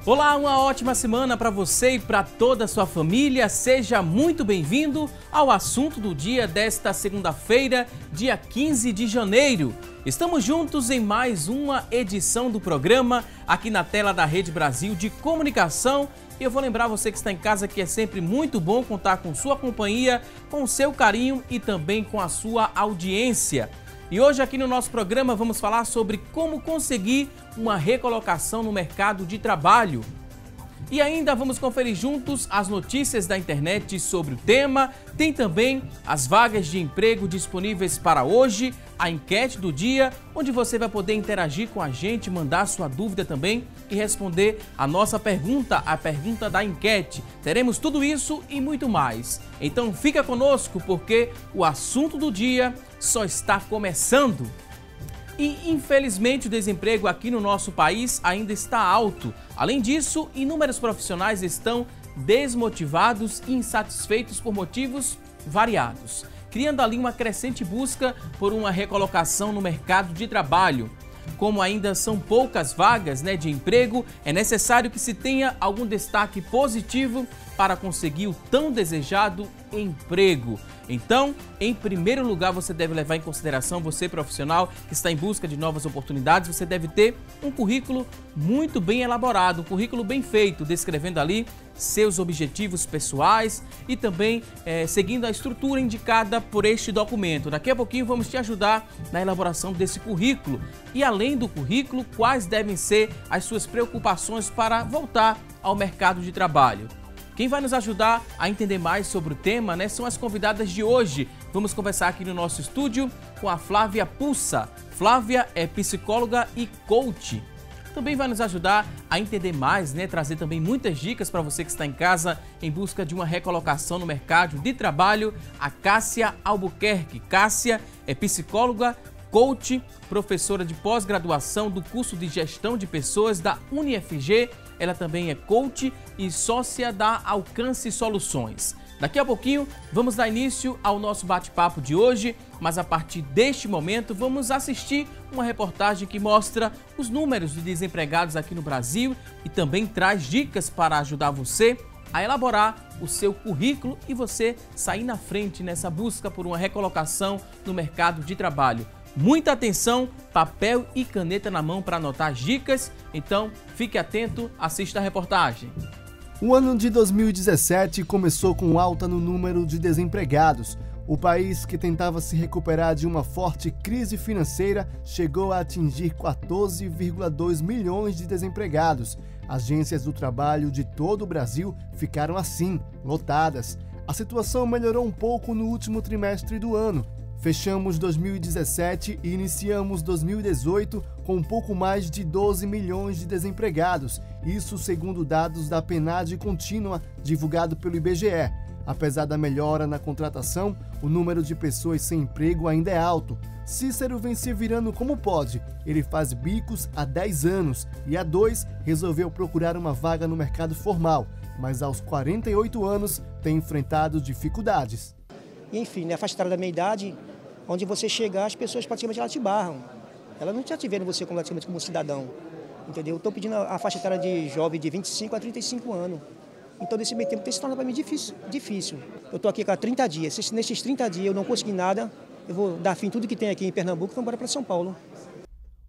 Olá, uma ótima semana para você e para toda a sua família. Seja muito bem-vindo ao assunto do dia desta segunda-feira, dia 15 de janeiro. Estamos juntos em mais uma edição do programa aqui na tela da Rede Brasil de Comunicação. E eu vou lembrar você que está em casa que é sempre muito bom contar com sua companhia, com o seu carinho e também com a sua audiência. E hoje aqui no nosso programa vamos falar sobre como conseguir uma recolocação no mercado de trabalho. E ainda vamos conferir juntos as notícias da internet sobre o tema. Tem também as vagas de emprego disponíveis para hoje, a enquete do dia, onde você vai poder interagir com a gente, mandar sua dúvida também e responder a nossa pergunta, a pergunta da enquete. Teremos tudo isso e muito mais. Então fica conosco porque o assunto do dia só está começando. E, infelizmente, o desemprego aqui no nosso país ainda está alto. Além disso, inúmeros profissionais estão desmotivados e insatisfeitos por motivos variados, criando ali uma crescente busca por uma recolocação no mercado de trabalho. Como ainda são poucas vagas de emprego, é necessário que se tenha algum destaque positivo para conseguir o tão desejado emprego. Então, em primeiro lugar, você deve levar em consideração, você profissional que está em busca de novas oportunidades, você deve ter um currículo muito bem elaborado, um currículo bem feito, descrevendo ali seus objetivos pessoais e também seguindo a estrutura indicada por este documento. Daqui a pouquinho vamos te ajudar na elaboração desse currículo. E além do currículo, quais devem ser as suas preocupações para voltar ao mercado de trabalho? Quem vai nos ajudar a entender mais sobre o tema são as convidadas de hoje. Vamos conversar aqui no nosso estúdio com a Flávia Pulsa. Flávia é psicóloga e coach. Também vai nos ajudar a entender mais, trazer também muitas dicas para você que está em casa em busca de uma recolocação no mercado de trabalho, a Cássia Albuquerque. Cássia é psicóloga, coach, professora de pós-graduação do curso de Gestão de Pessoas da UniFG. Ela também é coach e sócia da Alcance Soluções. Daqui a pouquinho vamos dar início ao nosso bate-papo de hoje, mas a partir deste momento vamos assistir uma reportagem que mostra os números de desempregados aqui no Brasil e também traz dicas para ajudar você a elaborar o seu currículo e você sair na frente nessa busca por uma recolocação no mercado de trabalho. Muita atenção, papel e caneta na mão para anotar as dicas, então fique atento, assista a reportagem. O ano de 2017 começou com alta no número de desempregados. O país, que tentava se recuperar de uma forte crise financeira, chegou a atingir 14,2 milhões de desempregados. Agências do trabalho de todo o Brasil ficaram assim, lotadas. A situação melhorou um pouco no último trimestre do ano. Fechamos 2017 e iniciamos 2018 com um pouco mais de 12 milhões de desempregados, isso segundo dados da PNAD contínua divulgado pelo IBGE. Apesar da melhora na contratação, o número de pessoas sem emprego ainda é alto. Cícero vem se virando como pode. Ele faz bicos há 10 anos e há 2 resolveu procurar uma vaga no mercado formal, mas aos 48 anos tem enfrentado dificuldades. Enfim, na faixa etária da meia idade, onde você chegar, as pessoas praticamente elas te barram. Elas não já te veem você praticamente como um cidadão, entendeu? Estou pedindo a faixa etária de jovem de 25 a 35 anos. Então, nesse meio tempo, tem se tornado para mim difícil. Eu estou aqui há 30 dias. Se nesses 30 dias eu não consegui nada, eu vou dar fim em tudo que tem aqui em Pernambuco e vou embora para São Paulo.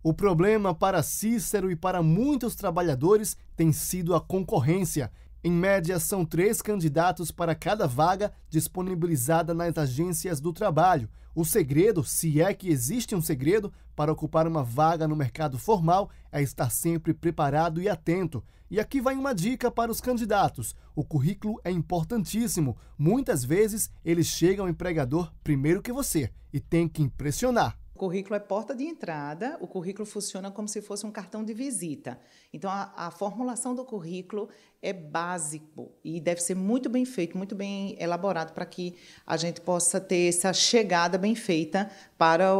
O problema para Cícero e para muitos trabalhadores tem sido a concorrência. Em média, são 3 candidatos para cada vaga disponibilizada nas agências do trabalho. O segredo, se é que existe um segredo, para ocupar uma vaga no mercado formal é estar sempre preparado e atento. E aqui vai uma dica para os candidatos. O currículo é importantíssimo. Muitas vezes, eles chegam ao empregador primeiro que você e tem que impressionar. O currículo é porta de entrada, o currículo funciona como se fosse um cartão de visita. Então, a formulação do currículo é básico e deve ser muito bem feito, muito bem elaborado para que a gente possa ter essa chegada bem feita para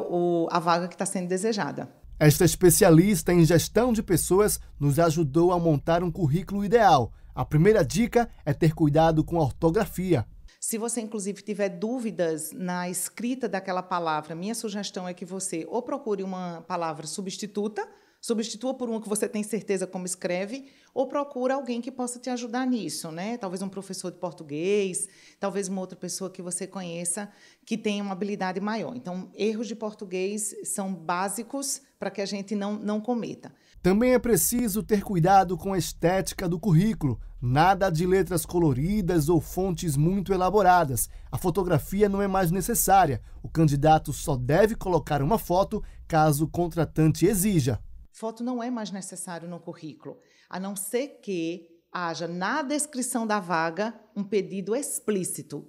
a vaga que está sendo desejada. Esta especialista em gestão de pessoas nos ajudou a montar um currículo ideal. A primeira dica é ter cuidado com a ortografia. Se você, inclusive, tiver dúvidas na escrita daquela palavra, minha sugestão é que você ou procure uma palavra substituta Substitua por uma que você tem certeza como escreve, ou procura alguém que possa te ajudar nisso, né? Talvez um professor de português, talvez uma outra pessoa que você conheça que tenha uma habilidade maior. Então, erros de português são básicos para que a gente não cometa. Também é preciso ter cuidado com a estética do currículo. Nada de letras coloridas ou fontes muito elaboradas. A fotografia não é mais necessária. O candidato só deve colocar uma foto caso o contratante exija. Foto não é mais necessário no currículo, a não ser que haja na descrição da vaga um pedido explícito,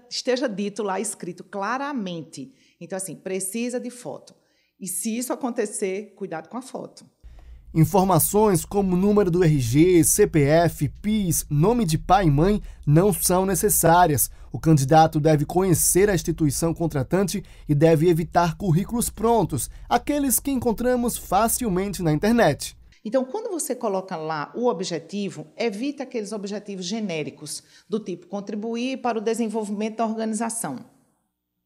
esteja dito lá, escrito claramente. Então, assim, precisa de foto. E se isso acontecer, cuidado com a foto. Informações como número do RG, CPF, PIS, nome de pai e mãe não são necessárias. O candidato deve conhecer a instituição contratante e deve evitar currículos prontos, aqueles que encontramos facilmente na internet. Então, quando você coloca lá o objetivo, evita aqueles objetivos genéricos, do tipo contribuir para o desenvolvimento da organização.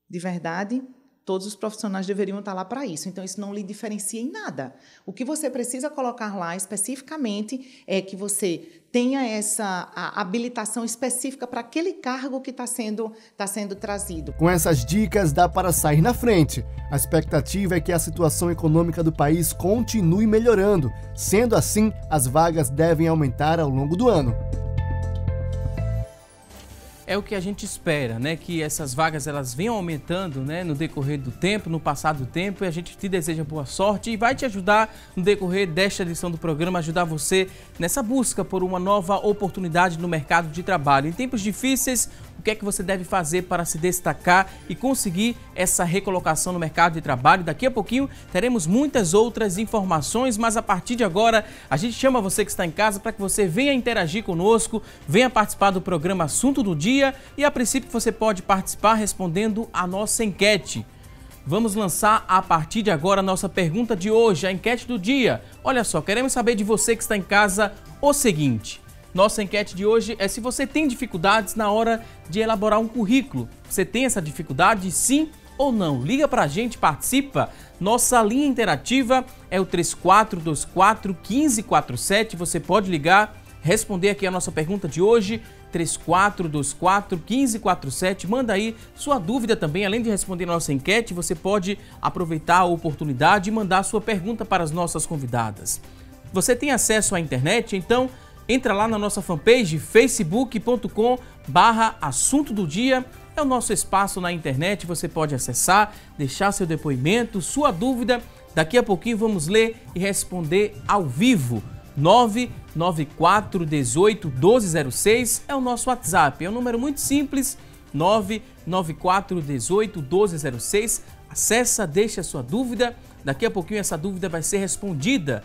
De verdade, todos os profissionais deveriam estar lá para isso. Então, isso não lhe diferencia em nada. O que você precisa colocar lá especificamente é que você tenha a habilitação específica para aquele cargo que está sendo trazido. Com essas dicas, dá para sair na frente. A expectativa é que a situação econômica do país continue melhorando. Sendo assim, as vagas devem aumentar ao longo do ano. É o que a gente espera, né? Que essas vagas elas venham aumentando, né? No decorrer do tempo, no passar do tempo. E a gente te deseja boa sorte e vai te ajudar no decorrer desta edição do programa, ajudar você nessa busca por uma nova oportunidade no mercado de trabalho. Em tempos difíceis, o que é que você deve fazer para se destacar e conseguir essa recolocação no mercado de trabalho? Daqui a pouquinho teremos muitas outras informações, mas a partir de agora a gente chama você que está em casa para que você venha interagir conosco, venha participar do programa Assunto do Dia e a princípio você pode participar respondendo a nossa enquete. Vamos lançar a partir de agora a nossa pergunta de hoje, a enquete do dia. Olha só, queremos saber de você que está em casa o seguinte. Nossa enquete de hoje é se você tem dificuldades na hora de elaborar um currículo. Você tem essa dificuldade, sim ou não? Liga pra gente, participa. Nossa linha interativa é o 3424-1547. Você pode ligar, responder aqui a nossa pergunta de hoje, 3424-1547. Manda aí sua dúvida também. Além de responder a nossa enquete, você pode aproveitar a oportunidade e mandar sua pergunta para as nossas convidadas. Você tem acesso à internet, então entra lá na nossa fanpage facebook.com/assunto do dia. É o nosso espaço na internet, você pode acessar, deixar seu depoimento, sua dúvida. Daqui a pouquinho vamos ler e responder ao vivo. 994181206 é o nosso WhatsApp, é um número muito simples, 994181206. Acessa, deixa a sua dúvida, daqui a pouquinho essa dúvida vai ser respondida.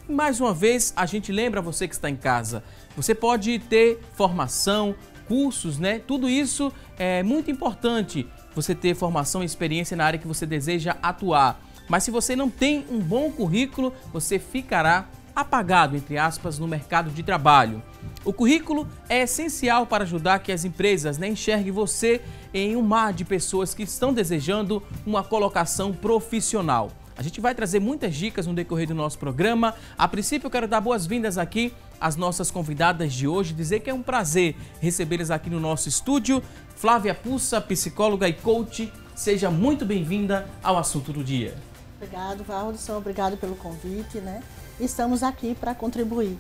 Mais uma vez, a gente lembra você que está em casa, você pode ter formação, cursos, né? Tudo isso é muito importante, você ter formação e experiência na área que você deseja atuar. Mas se você não tem um bom currículo, você ficará apagado, entre aspas, no mercado de trabalho. O currículo é essencial para ajudar que as empresas, né, enxerguem você em um mar de pessoas que estão desejando uma colocação profissional. A gente vai trazer muitas dicas no decorrer do nosso programa. A princípio, eu quero dar boas-vindas aqui às nossas convidadas de hoje, dizer que é um prazer recebê-las aqui no nosso estúdio. Flávia Pussa, psicóloga e coach, seja muito bem-vinda ao Assunto do Dia. Obrigado, Valdson, obrigado pelo convite, né? Estamos aqui para contribuir.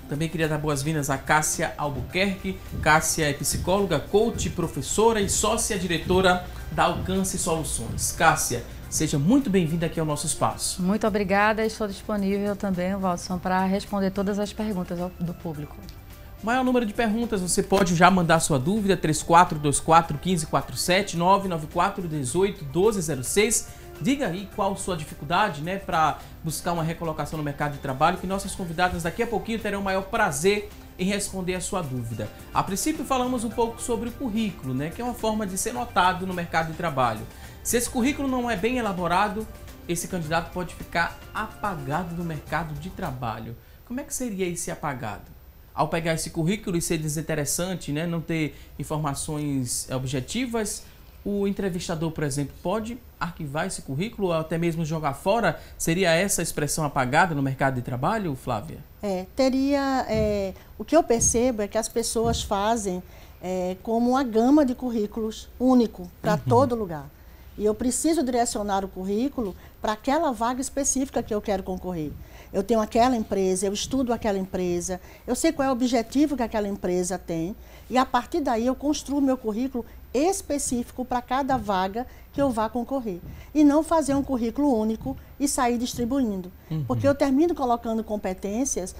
Também queria dar boas-vindas a Cássia Albuquerque. Cássia é psicóloga, coach, professora e sócia-diretora da Alcance Soluções. Cássia, seja muito bem-vinda aqui ao nosso espaço. Muito obrigada, estou disponível também, Valdson, para responder todas as perguntas do público. O maior número de perguntas, você pode já mandar sua dúvida, 3424-1547, 99418-1206. Diga aí qual sua dificuldade, né, para buscar uma recolocação no mercado de trabalho, que nossas convidadas daqui a pouquinho terão o maior prazer em responder a sua dúvida. A princípio falamos um pouco sobre o currículo, né, que é uma forma de ser notado no mercado de trabalho. Se esse currículo não é bem elaborado, esse candidato pode ficar apagado no mercado de trabalho. Como é que seria esse apagado? Ao pegar esse currículo e ser desinteressante, né, não ter informações objetivas, O entrevistador, por exemplo, pode arquivar esse currículo ou até mesmo jogar fora? Seria essa a expressão apagada no mercado de trabalho, Flávia? O que eu percebo é que as pessoas fazem como uma gama de currículos único para todo lugar. E eu preciso direcionar o currículo para aquela vaga específica que eu quero concorrer. Eu tenho aquela empresa, eu estudo aquela empresa, eu sei qual é o objetivo que aquela empresa tem e a partir daí eu construo meu currículo específico para cada vaga que eu vá concorrer. E não fazer um currículo único e sair distribuindo. Porque eu termino colocando competências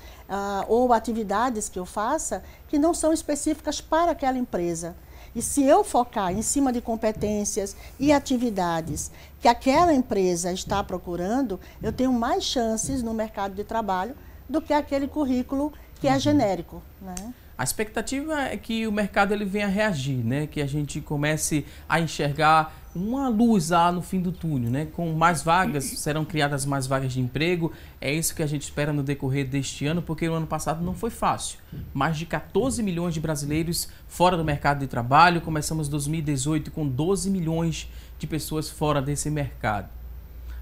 ou atividades que eu faça que não são específicas para aquela empresa. E se eu focar em cima de competências e atividades que aquela empresa está procurando, eu tenho mais chances no mercado de trabalho do que aquele currículo que é genérico, né? A expectativa é que o mercado ele venha a reagir, né? Que a gente comece a enxergar uma luz lá no fim do túnel, né? Com mais vagas, serão criadas mais vagas de emprego. É isso que a gente espera no decorrer deste ano, porque o ano passado não foi fácil. Mais de 14 milhões de brasileiros fora do mercado de trabalho. Começamos 2018 com 12 milhões de pessoas fora desse mercado.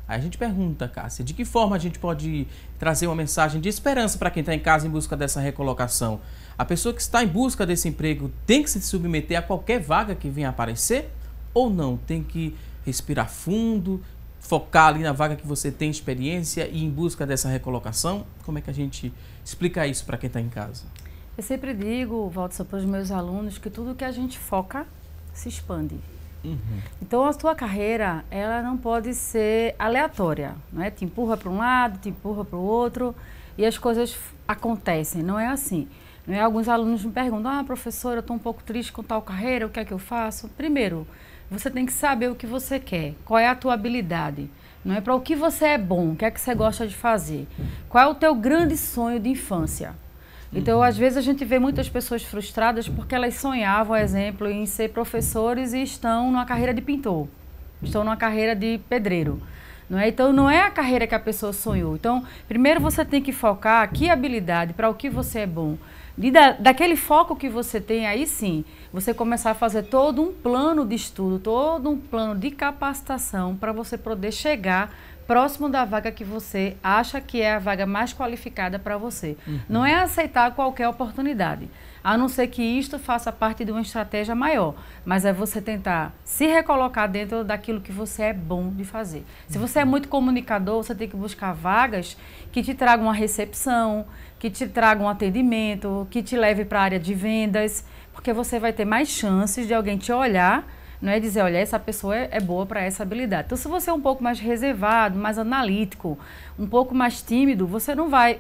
Aí a gente pergunta, Cássia, de que forma a gente pode trazer uma mensagem de esperança para quem está em casa em busca dessa recolocação? A pessoa que está em busca desse emprego tem que se submeter a qualquer vaga que venha aparecer? Ou não? Tem que respirar fundo, focar ali na vaga que você tem experiência e ir em busca dessa recolocação? Como é que a gente explica isso para quem está em casa? Eu sempre digo, Waldson, para os meus alunos, que tudo que a gente foca se expande. Então, a tua carreira, ela não pode ser aleatória, não é? Te empurra para um lado, te empurra para o outro e as coisas acontecem, não é assim. Não é? Alguns alunos me perguntam, professora, eu estou um pouco triste com tal carreira, o que é que eu faço? Primeiro, você tem que saber o que você quer, qual é a tua habilidade, não é? Para o que você é bom, o que é que você gosta de fazer, qual é o teu grande sonho de infância. Então, às vezes, a gente vê muitas pessoas frustradas porque elas sonhavam, exemplo, em ser professores e estão numa carreira de pintor, estão numa carreira de pedreiro. Não é? Então, não é a carreira que a pessoa sonhou. Então, primeiro você tem que focar que habilidade, para o que você é bom. Daquele foco que você tem, aí sim, você começar a fazer todo um plano de estudo, todo um plano de capacitação para você poder chegar próximo da vaga que você acha que é a vaga mais qualificada para você. Não é aceitar qualquer oportunidade, a não ser que isto faça parte de uma estratégia maior, mas é você tentar se recolocar dentro daquilo que você é bom de fazer. Se você é muito comunicador, você tem que buscar vagas que te tragam uma recepção, que te tragam um atendimento, que te leve para a área de vendas, porque você vai ter mais chances de alguém te olhar, não é dizer, olha, essa pessoa é boa para essa habilidade. Então, se você é um pouco mais reservado, mais analítico, um pouco mais tímido, você não vai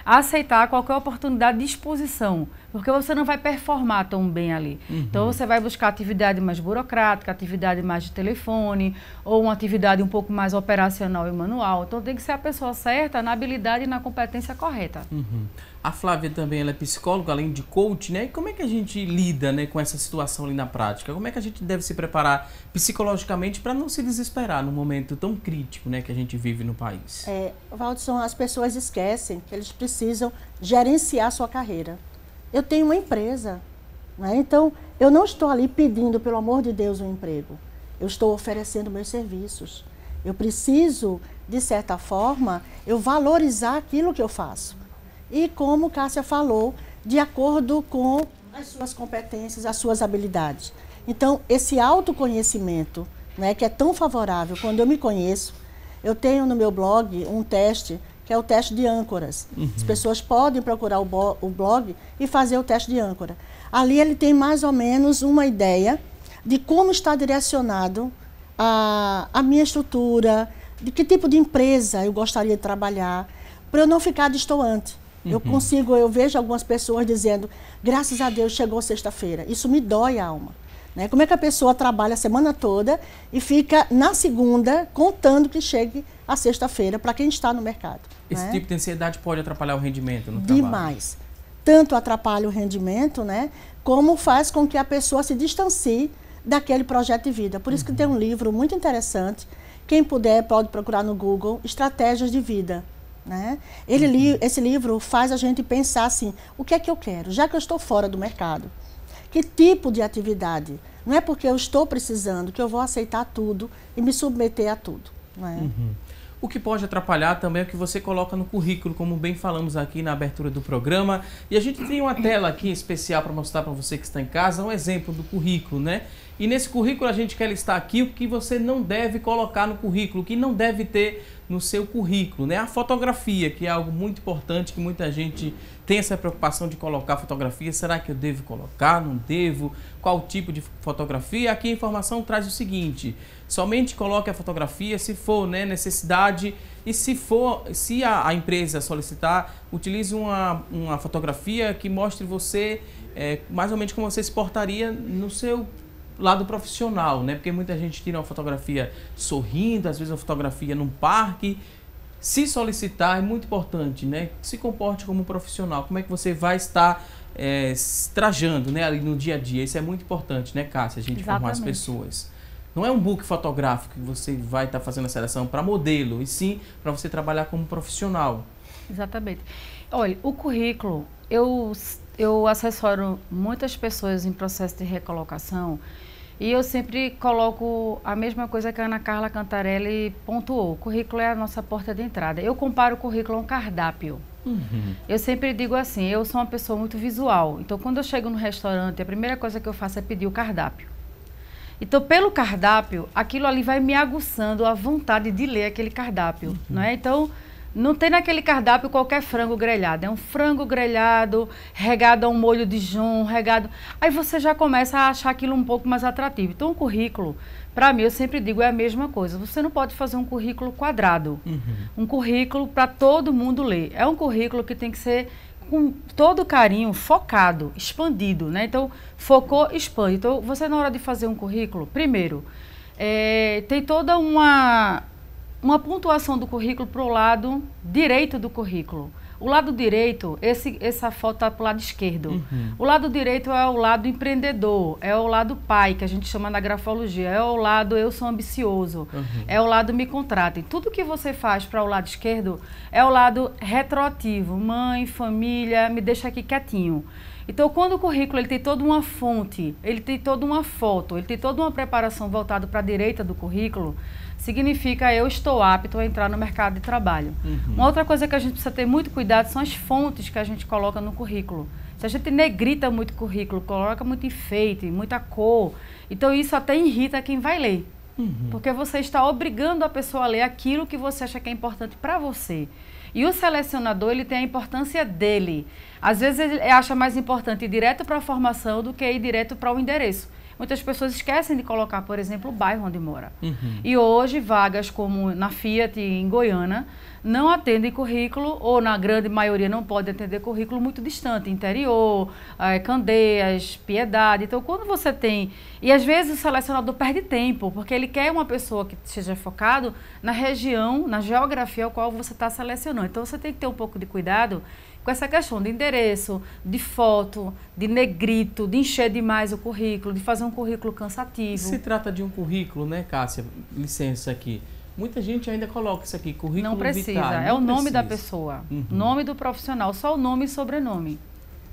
aceitar qualquer oportunidade de exposição, porque você não vai performar tão bem ali. Então, você vai buscar atividade mais burocrática, atividade mais de telefone, ou uma atividade um pouco mais operacional e manual. Então, tem que ser a pessoa certa na habilidade e na competência correta. A Flávia também ela é psicóloga, além de coach, né? E como é que a gente lida, né, com essa situação ali na prática? Como é que a gente deve se preparar psicologicamente para não se desesperar num momento tão crítico, né, que a gente vive no país? Waldson, as pessoas esquecem que eles precisam gerenciar sua carreira. Eu tenho uma empresa, né? Então eu não estou ali pedindo, pelo amor de Deus, um emprego. Eu estou oferecendo meus serviços. Eu preciso, de certa forma, eu valorizar aquilo que eu faço. E como Cássia falou, de acordo com as suas competências, as suas habilidades. Então, esse autoconhecimento, né, que é tão favorável quando eu me conheço, eu tenho no meu blog um teste, que é o teste de âncoras. As pessoas podem procurar o blog e fazer o teste de âncora. Ali ele tem mais ou menos uma ideia de como está direcionado a minha estrutura, de que tipo de empresa eu gostaria de trabalhar, para eu não ficar destoante. Eu vejo algumas pessoas dizendo, graças a Deus chegou sexta-feira. Isso me dói a alma. Né? Como é que a pessoa trabalha a semana toda e fica na segunda contando que chegue a sexta-feira para quem está no mercado? Esse tipo de ansiedade pode atrapalhar o rendimento no trabalho? Demais. Tanto atrapalha o rendimento, né, como faz com que a pessoa se distancie daquele projeto de vida. Por isso que tem um livro muito interessante, quem puder pode procurar no Google, Estratégias de Vida. Né? Esse livro faz a gente pensar assim, o que é que eu quero? Já que eu estou fora do mercado, que tipo de atividade Não é porque eu estou precisando que eu vou aceitar tudo e me submeter a tudo. Não é? O que pode atrapalhar também é o que você coloca no currículo, como bem falamos aqui na abertura do programa. E a gente tem uma tela aqui especial para mostrar para você que está em casa, um exemplo do currículo, né? E nesse currículo a gente quer listar aqui o que você não deve colocar no currículo, o que não deve ter no seu currículo, né? A fotografia, que é algo muito importante, que muita gente tem essa preocupação de colocar fotografia. Será que eu devo colocar? Não devo? Qual tipo de fotografia? Aqui a informação traz o seguinte: somente coloque a fotografia se for, né, necessidade, e se a empresa solicitar, utilize uma fotografia que mostre você mais ou menos como você se portaria no seu lado profissional, né? Porque muita gente tira uma fotografia sorrindo, às vezes uma fotografia num parque. Se solicitar é muito importante, né? Se comporte como profissional. Como é que você vai estar se trajando, né, ali no dia a dia? Isso é muito importante, né, Cássia? A gente formar as pessoas. Não é um book fotográfico que você vai estar fazendo a seleção para modelo, e sim para você trabalhar como profissional. Exatamente. Olha, o currículo, eu assessoro muitas pessoas em processo de recolocação e eu sempre coloco a mesma coisa que a Ana Carla Cantarelli pontuou. O currículo é a nossa porta de entrada. Eu comparo o currículo a um cardápio. Eu sempre digo assim, eu sou uma pessoa muito visual. Então, quando eu chego no restaurante, a primeira coisa que eu faço é pedir o cardápio. Então, pelo cardápio, aquilo ali vai me aguçando a vontade de ler aquele cardápio, não é? Então, não tem naquele cardápio qualquer frango grelhado. É um frango grelhado, regado a um molho Dijon, regado... Aí você já começa a achar aquilo um pouco mais atrativo. Então, o currículo, para mim, eu sempre digo, é a mesma coisa. Você não pode fazer um currículo quadrado. Um currículo para todo mundo ler. É um currículo que tem que ser com todo carinho, focado, expandido, né? Então, focou, expande. Então, você na hora de fazer um currículo, primeiro, tem toda uma pontuação do currículo para o lado direito do currículo. O lado direito, essa foto está para o lado esquerdo. O lado direito é o lado empreendedor, é o lado pai, que a gente chama na grafologia, é o lado eu sou ambicioso, é o lado me contratem. Tudo que você faz para o lado esquerdo é o lado retroativo, mãe, família, me deixa aqui quietinho. Então, quando o currículo ele tem toda uma fonte, ele tem toda uma foto, ele tem toda uma preparação voltada para a direita do currículo, significa eu estou apto a entrar no mercado de trabalho. Uma outra coisa que a gente precisa ter muito cuidado são as fontes que a gente coloca no currículo. Se a gente negrita muito o currículo, coloca muito enfeite, muita cor, então isso até irrita quem vai ler. Porque você está obrigando a pessoa a ler aquilo que você acha que é importante para você. E o selecionador, ele tem a importância dele. Às vezes ele acha mais importante ir direto para a formação do que ir direto para o endereço. Muitas pessoas esquecem de colocar, por exemplo, o bairro onde mora. E hoje, vagas como na Fiat, em Goiânia, não atendem currículo, ou na grande maioria não pode atender currículo muito distante, interior, Candeias, Piedade. Então, quando você tem... E às vezes o selecionador perde tempo, porque ele quer uma pessoa que esteja focado na região, na geografia ao qual você está selecionando. Então, você tem que ter um pouco de cuidado com essa questão de endereço, de foto, de negrito, de encher demais o currículo, de fazer um currículo cansativo. Se trata de um currículo, né, Cássia? Licença aqui. Muita gente ainda coloca isso aqui, currículo não precisa, vital. É o nome da pessoa, nome do profissional, só o nome e sobrenome.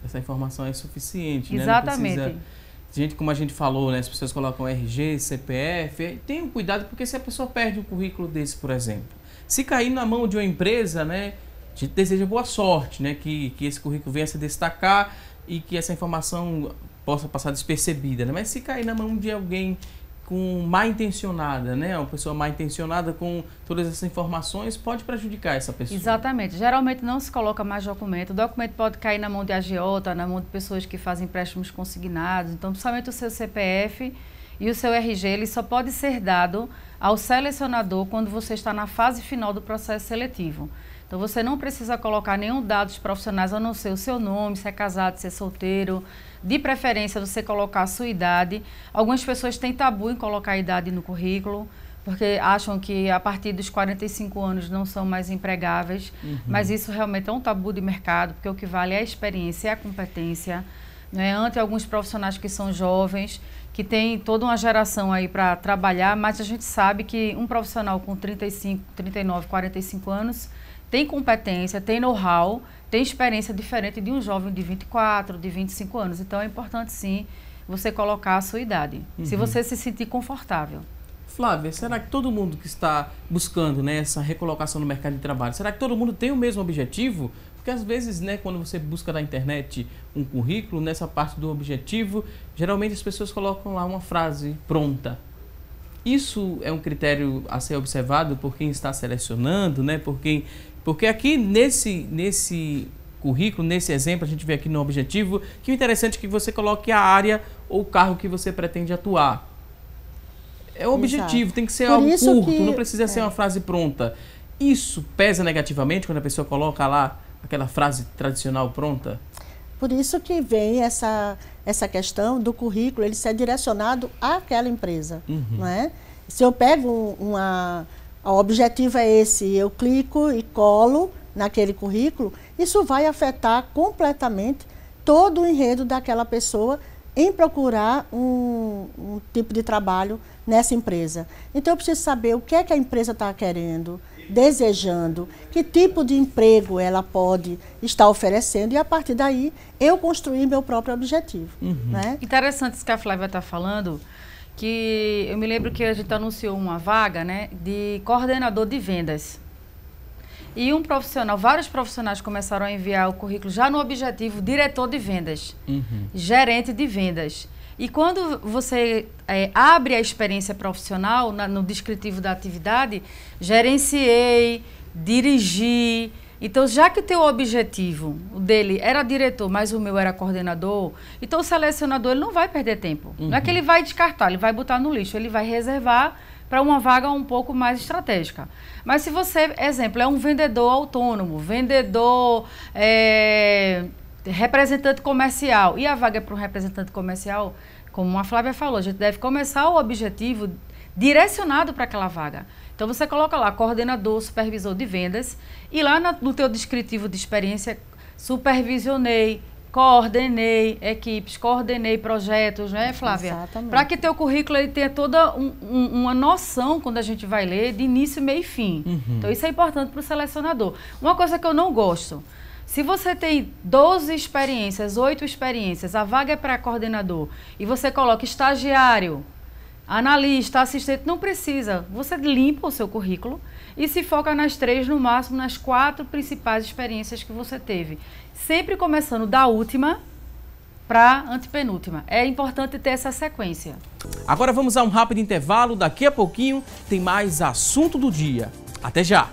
Essa informação é suficiente, Exatamente. né? Não precisa... Gente, como a gente falou, né, as pessoas colocam RG, CPF, tenham cuidado, porque se a pessoa perde um currículo desse, por exemplo, se cair na mão de uma empresa, né, a gente deseja boa sorte, né, que esse currículo venha a se destacar e que essa informação possa passar despercebida, né? Mas se cair na mão de alguém com mal intencionada, né, uma pessoa mal intencionada com todas essas informações, pode prejudicar essa pessoa. Exatamente. Geralmente não se coloca mais documento. O documento pode cair na mão de agiota, na mão de pessoas que fazem empréstimos consignados. Então, principalmente o seu CPF e o seu RG, ele só pode ser dado ao selecionador quando você está na fase final do processo seletivo. Então, você não precisa colocar nenhum dados profissionais, a não ser o seu nome, se é casado, se é solteiro. De preferência, você colocar a sua idade. Algumas pessoas têm tabu em colocar a idade no currículo, porque acham que a partir dos 45 anos não são mais empregáveis. Mas isso realmente é um tabu de mercado, porque o que vale é a experiência e a competência. Né? Ante alguns profissionais que são jovens, que tem toda uma geração aí para trabalhar, mas a gente sabe que um profissional com 35, 39, 45 anos tem competência, tem know-how, tem experiência diferente de um jovem de 24, de 25 anos. Então, é importante, sim, você colocar a sua idade, se você se sentir confortável. Flávia, será que todo mundo que está buscando, né, essa recolocação no mercado de trabalho, será que todo mundo tem o mesmo objetivo? Porque às vezes, né, quando você busca na internet um currículo, nessa parte do objetivo, geralmente as pessoas colocam lá uma frase pronta. Isso é um critério a ser observado por quem está selecionando, né? Porque aqui nesse currículo, nesse exemplo, a gente vê aqui no objetivo, que o interessante é que você coloque a área ou o cargo que você pretende atuar. É o objetivo, Exato. Tem que ser Por algo isso curto, que- não precisa ser uma frase pronta. Isso pesa negativamente quando a pessoa coloca lá aquela frase tradicional pronta? Por isso que vem essa questão do currículo, ele ser direcionado àquela empresa. Não é? Se eu pego o objetivo é esse, eu clico e colo naquele currículo, isso vai afetar completamente todo o enredo daquela pessoa em procurar um tipo de trabalho nessa empresa. Então, eu preciso saber o que é que a empresa está querendo, desejando, que tipo de emprego ela pode estar oferecendo e, a partir daí, eu construir meu próprio objetivo. Né? Interessante isso que a Flávia está falando, que eu me lembro que a gente anunciou uma vaga, né, de coordenador de vendas. E vários profissionais começaram a enviar o currículo já no objetivo diretor de vendas, gerente de vendas. E quando você abre a experiência profissional, no descritivo da atividade, gerenciei, dirigi. Então, já que o teu objetivo, o dele era diretor, mas o meu era coordenador, então o selecionador ele não vai perder tempo. Não é que ele vai descartar, ele vai botar no lixo, ele vai reservar para uma vaga um pouco mais estratégica. Mas se você, exemplo, é um vendedor autônomo, vendedor, representante comercial, e a vaga é para um representante comercial, como a Flávia falou, a gente deve começar o objetivo direcionado para aquela vaga. Então, você coloca lá, coordenador, supervisor de vendas, e lá no teu descritivo de experiência, supervisionei, coordenei equipes, coordenei projetos, né, Flávia? Exatamente. Para que teu currículo ele tenha toda uma noção, quando a gente vai ler, de início, meio e fim. Então, isso é importante para o selecionador. Uma coisa que eu não gosto, se você tem 12 experiências, 8 experiências, a vaga é para coordenador, e você coloca estagiário, analista, assistente, não precisa. Você limpa o seu currículo e se foca nas 3, no máximo, nas 4 principais experiências que você teve. Sempre começando da última para a antepenúltima. É importante ter essa sequência. Agora vamos a um rápido intervalo. Daqui a pouquinho tem mais assunto do dia. Até já!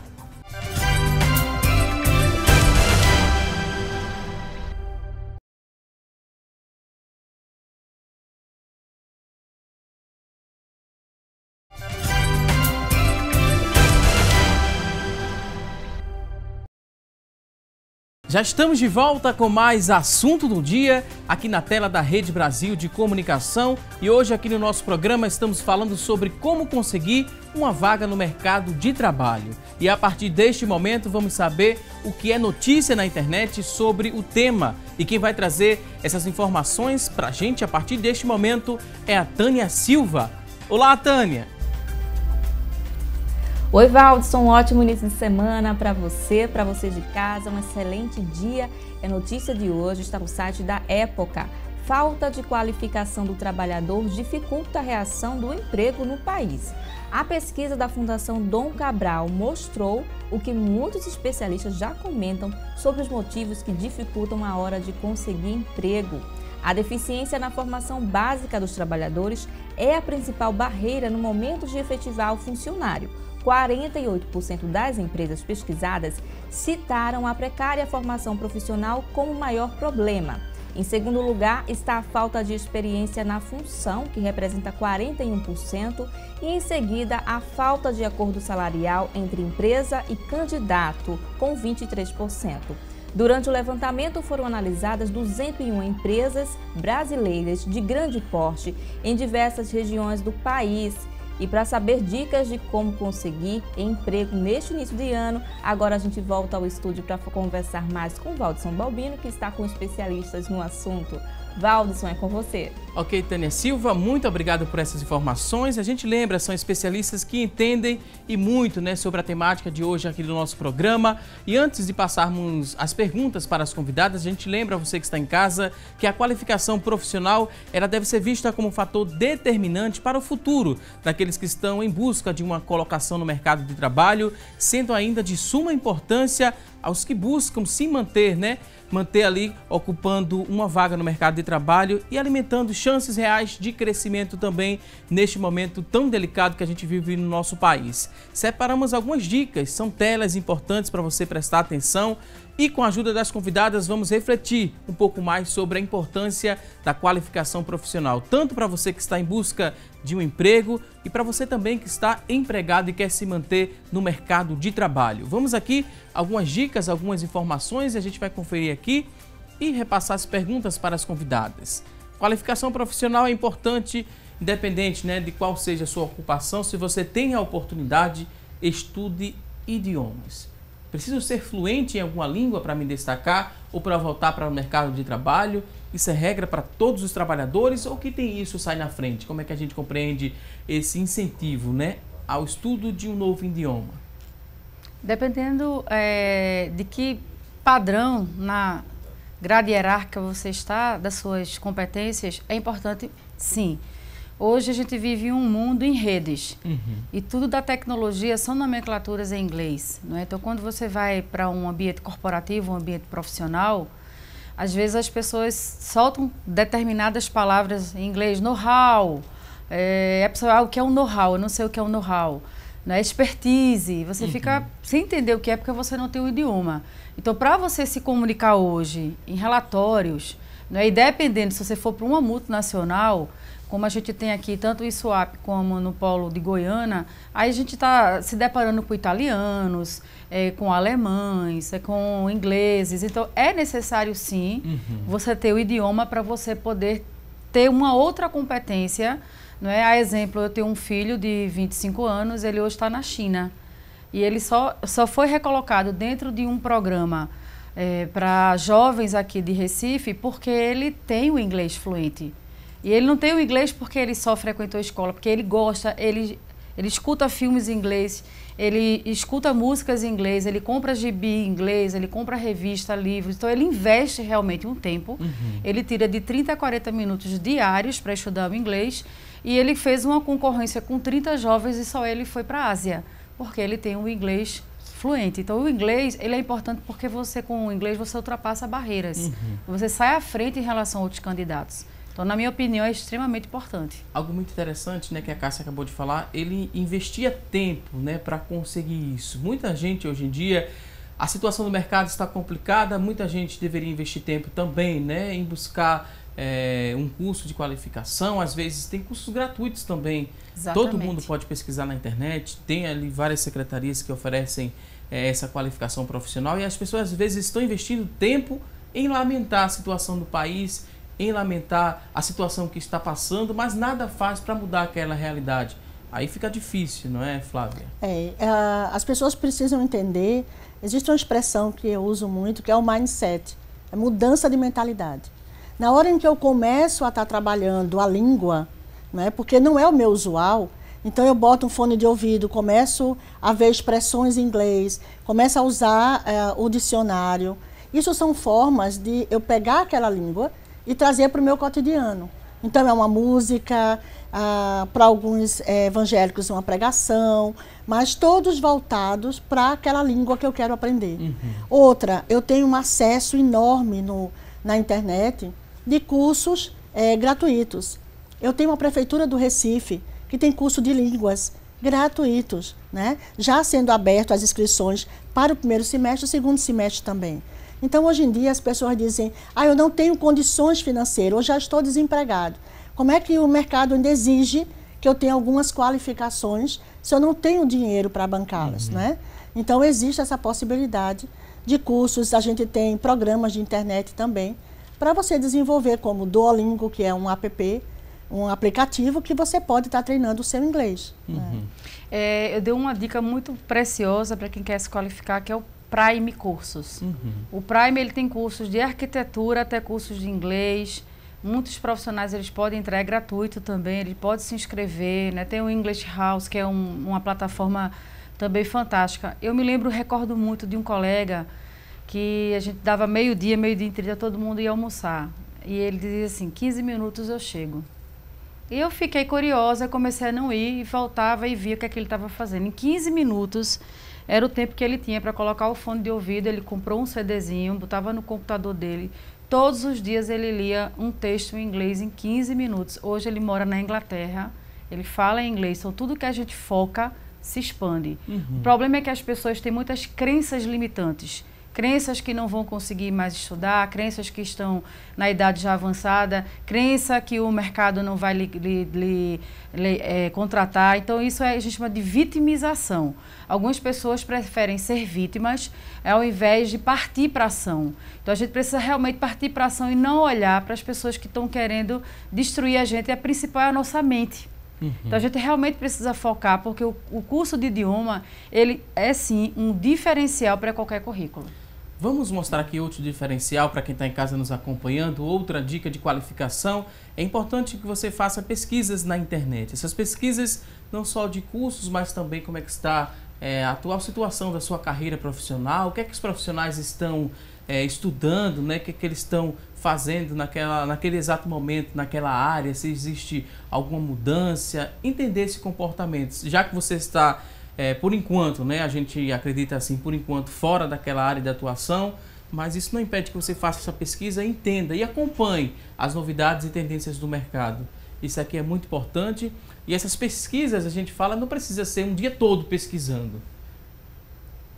Já estamos de volta com mais assunto do dia aqui na tela da Rede Brasil de Comunicação e hoje aqui no nosso programa estamos falando sobre como conseguir uma vaga no mercado de trabalho. E a partir deste momento vamos saber o que é notícia na internet sobre o tema. E quem vai trazer essas informações pra gente a partir deste momento é a Tânia Silva. Olá, Tânia! Oi, Valdson, um ótimo início de semana para você de casa, um excelente dia. A notícia de hoje está no site da Época. Falta de qualificação do trabalhador dificulta a reação do emprego no país. A pesquisa da Fundação Dom Cabral mostrou o que muitos especialistas já comentam sobre os motivos que dificultam a hora de conseguir emprego. A deficiência na formação básica dos trabalhadores é a principal barreira no momento de efetivar o funcionário. 48% das empresas pesquisadas citaram a precária formação profissional como o maior problema. Em segundo lugar está a falta de experiência na função, que representa 41%, e em seguida a falta de acordo salarial entre empresa e candidato, com 23%. Durante o levantamento foram analisadas 201 empresas brasileiras de grande porte em diversas regiões do país. E para saber dicas de como conseguir emprego neste início de ano, agora a gente volta ao estúdio para conversar mais com o Valdson Balbino, que está com especialistas no assunto. Valdson, é com você. Ok, Tânia Silva, muito obrigado por essas informações. A gente lembra, são especialistas que entendem e muito, né, sobre a temática de hoje aqui do nosso programa. E antes de passarmos as perguntas para as convidadas, a gente lembra, você que está em casa, que a qualificação profissional ela deve ser vista como um fator determinante para o futuro daqueles que estão em busca de uma colocação no mercado de trabalho, sendo ainda de suma importância aos que buscam se manter, né? Manter ali ocupando uma vaga no mercado de trabalho e alimentando chances reais de crescimento também neste momento tão delicado que a gente vive no nosso país. Separamos algumas dicas, são telas importantes para você prestar atenção e com a ajuda das convidadas vamos refletir um pouco mais sobre a importância da qualificação profissional, tanto para você que está em busca de um emprego e para você também que está empregado e quer se manter no mercado de trabalho. Vamos aqui algumas dicas, algumas informações e a gente vai conferir aqui e repassar as perguntas para as convidadas. Qualificação profissional é importante, independente, né, de qual seja a sua ocupação. Se você tem a oportunidade, estude idiomas. Preciso ser fluente em alguma língua para me destacar ou para voltar para o mercado de trabalho? Isso é regra para todos os trabalhadores ou que tem isso sai na frente? Como é que a gente compreende esse incentivo, né, ao estudo de um novo idioma? Dependendo de que padrão na grade hierárquica você está, das suas competências, é importante, sim. Hoje a gente vive um mundo em redes e tudo da tecnologia são nomenclaturas em inglês, não é? Então, quando você vai para um ambiente corporativo, um ambiente profissional, às vezes as pessoas soltam determinadas palavras em inglês, know-how, a pessoa, o que é um know-how? Eu não sei o que é um know-how. Né? Expertise, você fica sem entender o que é porque você não tem o idioma. Então, para você se comunicar hoje em relatórios, né, e dependendo se você for para uma multinacional, como a gente tem aqui, tanto em Suape como no polo de Goiânia, aí a gente está se deparando com italianos, com alemães, com ingleses. Então, é necessário, sim, você ter o idioma para você poder ter uma outra competência. Não é? A exemplo, eu tenho um filho de 25 anos, ele hoje está na China. E ele só foi recolocado dentro de um programa para jovens aqui de Recife porque ele tem o inglês fluente. E ele não tem o inglês porque ele só frequentou a escola, porque ele gosta, ele escuta filmes em inglês, ele escuta músicas em inglês, ele compra gibi em inglês, ele compra revista, livros. Então, ele investe realmente um tempo. Ele tira de 30 a 40 minutos diários para estudar o inglês. E ele fez uma concorrência com 30 jovens e só ele foi para a Ásia, porque ele tem um inglês fluente. Então, o inglês ele é importante porque você, com o inglês, você ultrapassa barreiras. Você sai à frente em relação a outros candidatos. Então, na minha opinião, é extremamente importante. Algo muito interessante, né, que a Cássia acabou de falar, ele investia tempo, né, para conseguir isso. Muita gente hoje em dia, a situação do mercado está complicada, muita gente deveria investir tempo também, né, em buscar um curso de qualificação. Às vezes tem cursos gratuitos também. Exatamente. Todo mundo pode pesquisar na internet, tem ali várias secretarias que oferecem essa qualificação profissional e as pessoas às vezes estão investindo tempo em lamentar a situação do país, em lamentar a situação que está passando, mas nada faz para mudar aquela realidade. Aí fica difícil, não é, Flávia? As pessoas precisam entender, existe uma expressão que eu uso muito, que é o mindset, é mudança de mentalidade. Na hora em que eu começo a estar trabalhando a língua, né, porque não é o meu usual, então eu boto um fone de ouvido, começo a ver expressões em inglês, começo a usar o dicionário. Isso são formas de eu pegar aquela língua e trazer para o meu cotidiano. Então, é uma música, para alguns evangélicos uma pregação, mas todos voltados para aquela língua que eu quero aprender. Outra, eu tenho um acesso enorme na internet de cursos gratuitos. Eu tenho a Prefeitura do Recife, que tem curso de línguas gratuitos, né? Já sendo aberto as inscrições para o primeiro semestre e o segundo semestre também. Então, hoje em dia, as pessoas dizem, eu não tenho condições financeiras, eu já estou desempregado. Como é que o mercado ainda exige que eu tenha algumas qualificações se eu não tenho dinheiro para bancá-las, né? Então, existe essa possibilidade de cursos, a gente tem programas de internet também, para você desenvolver como Duolingo, que é um app, um aplicativo que você pode estar treinando o seu inglês. Né? Eu dei uma dica muito preciosa para quem quer se qualificar, que é o Prime Cursos. O Prime ele tem cursos de arquitetura até cursos de inglês, Muitos profissionais eles podem entrar, é gratuito também, ele pode se inscrever, né? Tem o English House, que é uma plataforma também fantástica. Eu me lembro, recordo muito de um colega que a gente dava meio-dia e 30, todo mundo ia almoçar. E ele dizia assim, 15 minutos eu chego. E eu fiquei curiosa, comecei a não ir, e voltava e via o que é que ele estava fazendo. Em 15 minutos era o tempo que ele tinha para colocar o fone de ouvido, ele comprou um CDzinho, botava no computador dele. Todos os dias ele lia um texto em inglês em 15 minutos. Hoje ele mora na Inglaterra, ele fala em inglês, então tudo que a gente foca se expande. O problema é que as pessoas têm muitas crenças limitantes. Crenças que não vão conseguir mais estudar, crenças que estão na idade já avançada, crença que o mercado não vai contratar. Então, isso a gente chama de vitimização. Algumas pessoas preferem ser vítimas ao invés de partir para a ação. Então, a gente precisa realmente partir para a ação e não olhar para as pessoas que estão querendo destruir a gente. E a principal é a nossa mente. Então, a gente realmente precisa focar, porque o curso de idioma, ele é, sim, um diferencial para qualquer currículo. Vamos mostrar aqui outro diferencial para quem está em casa nos acompanhando, outra dica de qualificação. É importante que você faça pesquisas na internet. Essas pesquisas não só de cursos, mas também como é que está a atual situação da sua carreira profissional, o que é que os profissionais estão estudando, né? O que é que eles estão fazendo naquele exato momento, naquela área, se existe alguma mudança, entender esse comportamento. Já que você está... por enquanto, né, a gente acredita assim, por enquanto, fora daquela área de atuação, mas isso não impede que você faça essa pesquisa, entenda e acompanhe as novidades e tendências do mercado. Isso aqui é muito importante e essas pesquisas, a gente fala, não precisa ser um dia todo pesquisando.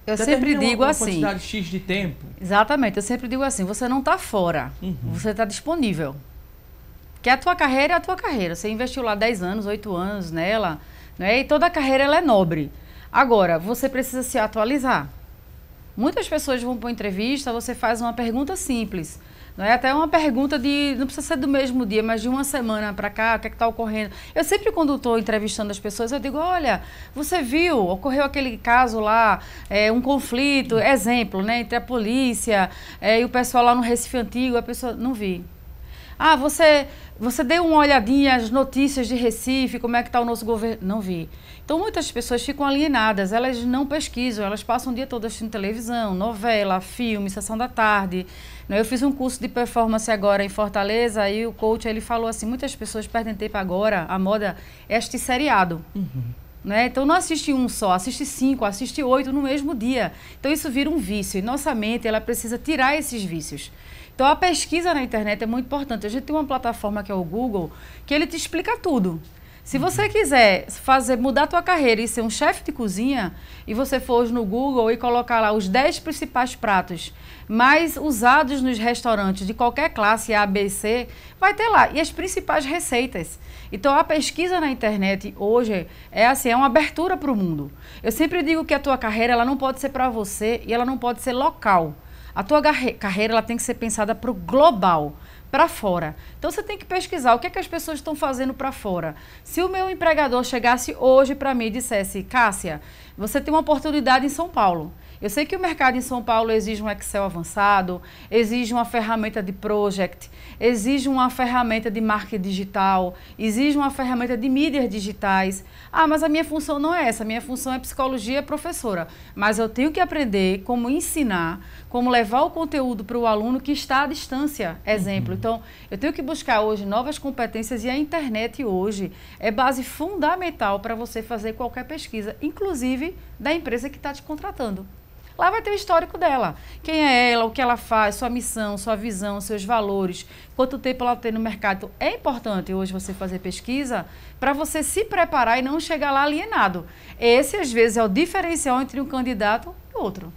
Eu sempre digo assim... Uma quantidade X de tempo. Exatamente, eu sempre digo assim, você não está fora, você está disponível. Porque a tua carreira é a tua carreira, você investiu lá 10 anos, 8 anos nela, né, e toda a carreira ela é nobre. Agora, você precisa se atualizar. Muitas pessoas vão para uma entrevista, você faz uma pergunta simples. Não é até uma pergunta não precisa ser do mesmo dia, mas de uma semana para cá, o que é que está ocorrendo? Eu sempre, quando estou entrevistando as pessoas, eu digo, olha, você viu, ocorreu aquele caso lá, um conflito, exemplo, né, entre a polícia e o pessoal lá no Recife Antigo, a pessoa, não vi. Ah, você deu uma olhadinha às notícias de Recife, como é que está o nosso governo? Não vi. Então, muitas pessoas ficam alienadas, elas não pesquisam, elas passam o dia todo assistindo televisão, novela, filme, sessão da tarde. Eu fiz um curso de performance agora em Fortaleza e o coach ele falou assim, muitas pessoas perdem tempo agora, a moda é assistir seriado. Né? Então, não assiste um só, assiste 5, assiste 8 no mesmo dia. Então, isso vira um vício e nossa mente ela precisa tirar esses vícios. Então, a pesquisa na internet é muito importante. A gente tem uma plataforma que é o Google, que ele te explica tudo. Se você quiser mudar a tua carreira e ser um chefe de cozinha, e você for hoje no Google e colocar lá os 10 principais pratos mais usados nos restaurantes de qualquer classe A, B, C, vai ter lá. E as principais receitas. Então, a pesquisa na internet hoje é uma abertura para o mundo. Eu sempre digo que a tua carreira ela não pode ser para você e ela não pode ser local. A tua carreira ela tem que ser pensada para o global, para fora. Então, você tem que pesquisar o que é que as pessoas estão fazendo para fora. Se o meu empregador chegasse hoje para mim e dissesse, Cássia, você tem uma oportunidade em São Paulo. Eu sei que o mercado em São Paulo exige um Excel avançado, exige uma ferramenta de project, exige uma ferramenta de marketing digital, exige uma ferramenta de mídias digitais. Ah, mas a minha função não é essa, a minha função é psicologia professora. Mas eu tenho que aprender como ensinar, como levar o conteúdo para o aluno que está à distância, exemplo. Então, eu tenho que buscar hoje novas competências e a internet hoje é base fundamental para você fazer qualquer pesquisa, inclusive da empresa que está te contratando. Lá vai ter o histórico dela. Quem é ela, o que ela faz, sua missão, sua visão, seus valores, quanto tempo ela tem no mercado. É importante hoje você fazer pesquisa para você se preparar e não chegar lá alienado. Esse, às vezes, é o diferencial entre um candidato e outro.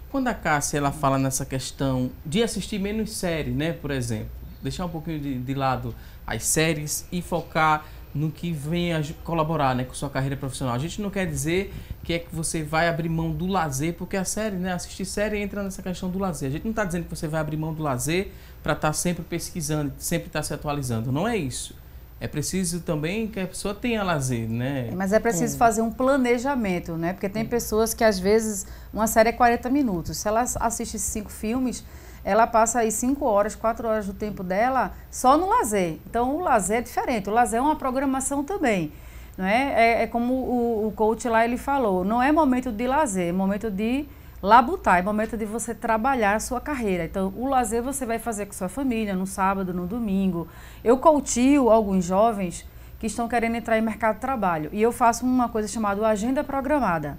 Quando a Cássia ela fala nessa questão de assistir menos série, né, por exemplo, deixar um pouquinho de lado as séries e focar no que venha colaborar, né, com sua carreira profissional. A gente não quer dizer que é que você vai abrir mão do lazer, porque a série, né, assistir série entra nessa questão do lazer. A gente não está dizendo que você vai abrir mão do lazer para estar sempre pesquisando, sempre estar se atualizando. Não é isso. É preciso também que a pessoa tenha lazer, né? Mas é preciso fazer um planejamento, né? Porque tem pessoas que, às vezes, uma série é 40 minutos. Se ela assiste 5 filmes, ela passa aí 5 horas, 4 horas do tempo dela só no lazer. Então, o lazer é diferente. O lazer é uma programação também. Não é? É como o coach lá ele falou, não é momento de lazer, é momento de labutar, é momento de você trabalhar a sua carreira. Então, o lazer você vai fazer com sua família, no sábado, no domingo. Eu coachio alguns jovens que estão querendo entrar em mercado de trabalho. E eu faço uma coisa chamada agenda programada.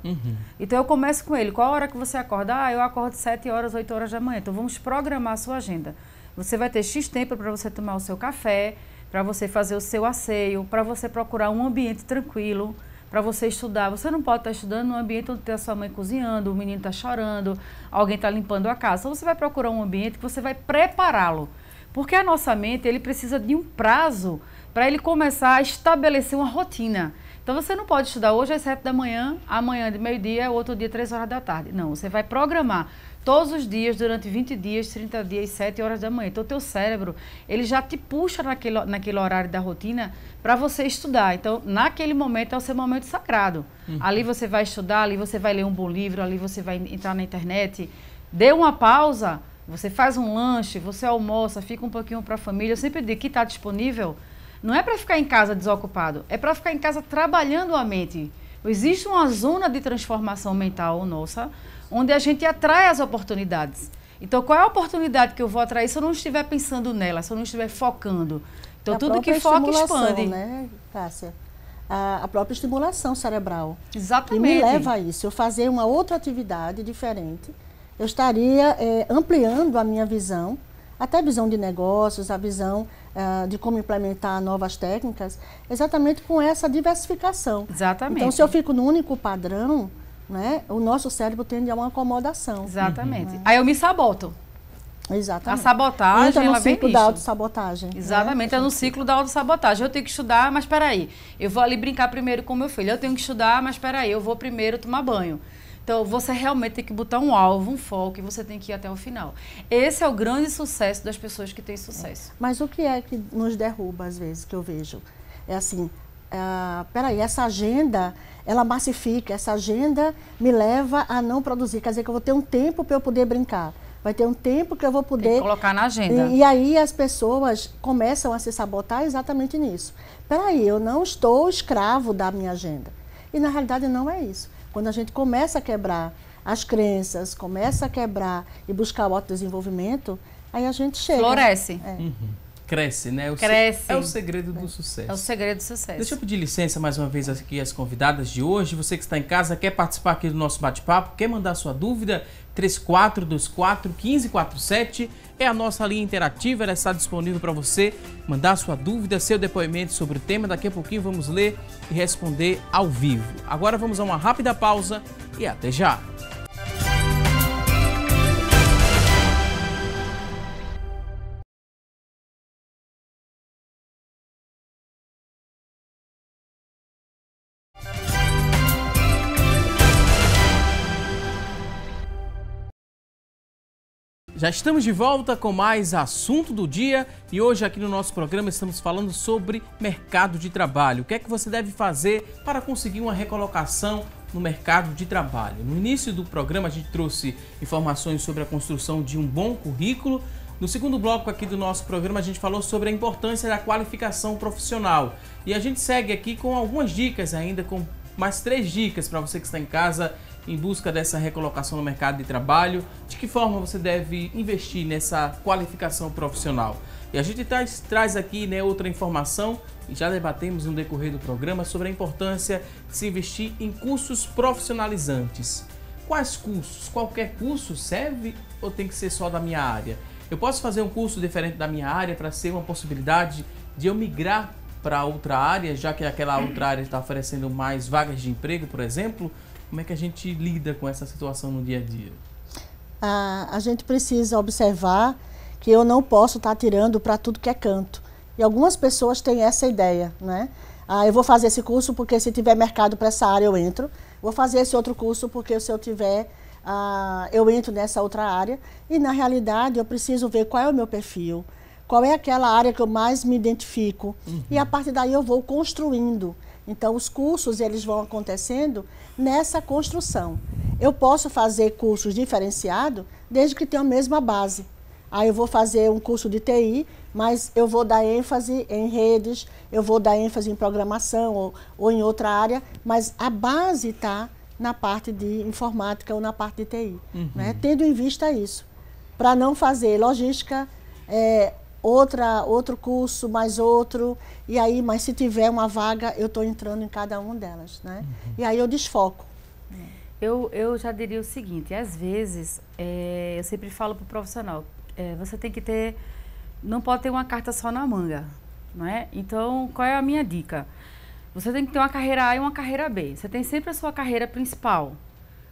Então, eu começo com ele. Qual a hora que você acorda? Ah, eu acordo 7 horas, 8 horas da manhã. Então, vamos programar a sua agenda. Você vai ter X tempo para você tomar o seu café, para você fazer o seu asseio, para você procurar um ambiente tranquilo, para você estudar. Você não pode estar estudando num ambiente onde tem a sua mãe cozinhando, o menino está chorando, alguém está limpando a casa. Então, você vai procurar um ambiente que você vai prepará-lo. Porque a nossa mente, ele precisa de um prazo para ele começar a estabelecer uma rotina. Então, você não pode estudar hoje às 7 da manhã, amanhã de meio-dia, outro dia 3 horas da tarde. Não, você vai programar todos os dias, durante 20 dias, 30 dias, 7 horas da manhã. Então, o teu cérebro, ele já te puxa naquele horário da rotina para você estudar. Então, naquele momento, é o seu momento sagrado. Ali você vai estudar, ali você vai ler um bom livro, ali você vai entrar na internet. Dê uma pausa, você faz um lanche, você almoça, fica um pouquinho para a família. Eu sempre digo que está disponível. Não é para ficar em casa desocupado, é para ficar em casa trabalhando a mente. Existe uma zona de transformação mental nossa, onde a gente atrai as oportunidades. Então, qual é a oportunidade que eu vou atrair se eu não estiver pensando nela, se eu não estiver focando? Então, tudo que foca expande. Né, Cássia? A própria estimulação cerebral. Exatamente. E me leva a isso. Eu fazer uma outra atividade diferente, eu estaria ampliando a minha visão, até a visão de negócios, a visão de como implementar novas técnicas, exatamente com essa diversificação. Exatamente. Então, se eu fico no único padrão, né, o nosso cérebro tende a uma acomodação. Exatamente. Aí eu me saboto. Exatamente. A sabotagem, entra no ela vem ciclo nisso. da autossabotagem. Exatamente, é no ciclo da autossabotagem. Eu tenho que estudar, mas peraí, eu vou ali brincar primeiro com meu filho. Eu tenho que estudar, mas peraí, eu vou primeiro tomar banho. Então, você realmente tem que botar um alvo, um foco, e você tem que ir até o final. Esse é o grande sucesso das pessoas que têm sucesso. Mas o que é que nos derruba, às vezes, que eu vejo? É assim, peraí, essa agenda, ela massifica, essa agenda me leva a não produzir. Quer dizer que eu vou ter um tempo para eu poder brincar. Vai ter um tempo que eu vou poder... Tem que colocar na agenda. E aí as pessoas começam a se sabotar exatamente nisso. Peraí, eu não estou escravo da minha agenda. E na realidade não é isso. Quando a gente começa a quebrar as crenças, começa a quebrar e buscar o autodesenvolvimento, aí a gente chega. Floresce. Cresce, né? Cresce. É o segredo do sucesso. É o segredo do sucesso. Deixa eu pedir licença mais uma vez aqui às convidadas de hoje. Você que está em casa, quer participar aqui do nosso bate-papo, quer mandar sua dúvida, 3424-1547 é a nossa linha interativa, ela está disponível para você mandar sua dúvida, seu depoimento sobre o tema. Daqui a pouquinho vamos ler e responder ao vivo. Agora vamos a uma rápida pausa e até já! Já estamos de volta com mais assunto do dia e hoje aqui no nosso programa estamos falando sobre mercado de trabalho. O que é que você deve fazer para conseguir uma recolocação no mercado de trabalho? No início do programa a gente trouxe informações sobre a construção de um bom currículo. No segundo bloco aqui do nosso programa a gente falou sobre a importância da qualificação profissional. E a gente segue aqui com algumas dicas ainda, com mais 3 dicas para você que está em casa em busca dessa recolocação no mercado de trabalho. De que forma você deve investir nessa qualificação profissional? E a gente traz aqui, né, outra informação, e já debatemos no decorrer do programa, sobre a importância de se investir em cursos profissionalizantes. Quais cursos? Qualquer curso serve ou tem que ser só da minha área? Eu posso fazer um curso diferente da minha área para ser uma possibilidade de eu migrar para outra área, já que aquela outra área está oferecendo mais vagas de emprego, por exemplo? Como é que a gente lida com essa situação no dia a dia? A gente precisa observar que eu não posso estar tirando para tudo que é canto. E algumas pessoas têm essa ideia, né? Eu vou fazer esse curso porque se tiver mercado para essa área eu entro. Vou fazer esse outro curso porque se eu tiver, eu entro nessa outra área. E na realidade eu preciso ver qual é o meu perfil, qual é aquela área que eu mais me identifico. E a partir daí eu vou construindo. Então, os cursos, eles vão acontecendo nessa construção. Eu posso fazer cursos diferenciados desde que tenham a mesma base. Aí eu vou fazer um curso de TI, mas eu vou dar ênfase em redes, eu vou dar ênfase em programação ou em outra área, mas a base está na parte de informática ou na parte de TI, né? Tendo em vista isso, para não fazer logística, outro curso, mais outro, e aí, mas se tiver uma vaga, eu estou entrando em cada uma delas, né? E aí eu desfoco. Eu já diria o seguinte, às vezes, eu sempre falo para o profissional, você tem que ter, não pode ter uma carta só na manga, não é? Então, qual é a minha dica? Você tem que ter uma carreira A e uma carreira B. Você tem sempre a sua carreira principal.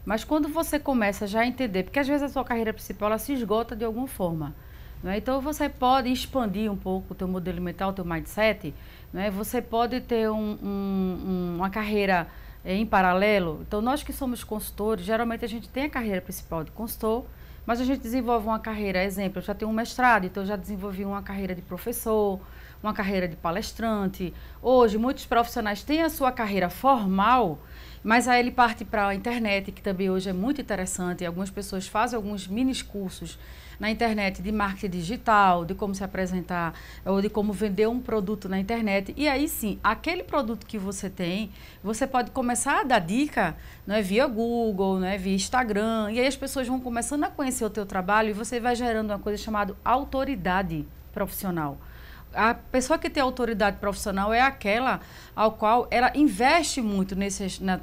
Mas quando você começa já a entender, porque às vezes a sua carreira principal ela se esgota de alguma forma. Não é? Então você pode expandir um pouco o teu modelo mental, o teu mindset. Não é? Você pode ter uma carreira em paralelo. Então nós que somos consultores, geralmente a gente tem a carreira principal de consultor, mas a gente desenvolve uma carreira, exemplo, eu já tenho um mestrado, então eu já desenvolvi uma carreira de professor, uma carreira de palestrante. Hoje, muitos profissionais têm a sua carreira formal, mas aí ele parte para a internet, que também hoje é muito interessante. Algumas pessoas fazem alguns mini cursos na internet de marketing digital, de como se apresentar, ou de como vender um produto na internet. E aí sim, aquele produto que você tem, você pode começar a dar dica, não é, via Google, não é, via Instagram, e aí as pessoas vão começando a conhecer o teu trabalho e você vai gerando uma coisa chamada autoridade profissional. A pessoa que tem autoridade profissional é aquela ao qual ela investe muito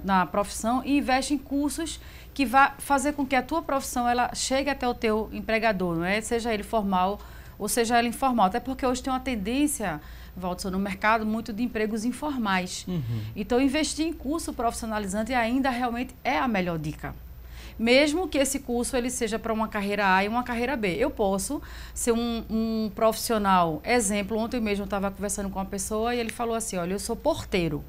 na profissão e investe em cursos que vai fazer com que a tua profissão ela chegue até o teu empregador, não é? Seja ele formal ou seja ele informal. Até porque hoje tem uma tendência, Valdson, no mercado muito de empregos informais. Então, investir em curso profissionalizante ainda realmente é a melhor dica. Mesmo que esse curso ele seja para uma carreira A e uma carreira B. Eu posso ser um profissional. Exemplo, ontem mesmo eu estava conversando com uma pessoa e ele falou assim, olha, eu sou porteiro.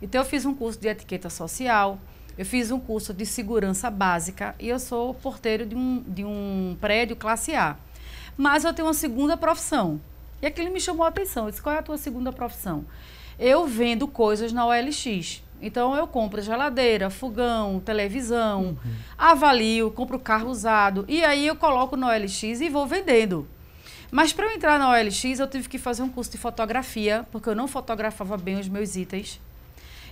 Então eu fiz um curso de etiqueta social, eu fiz um curso de segurança básica e eu sou porteiro de um prédio classe A. Mas eu tenho uma segunda profissão. E aquilo me chamou a atenção. Eu disse, qual é a tua segunda profissão? Eu vendo coisas na OLX. Então, eu compro geladeira, fogão, televisão, avalio, compro carro usado. E aí, eu coloco no OLX e vou vendendo. Mas, para eu entrar na OLX, eu tive que fazer um curso de fotografia, porque eu não fotografava bem os meus itens.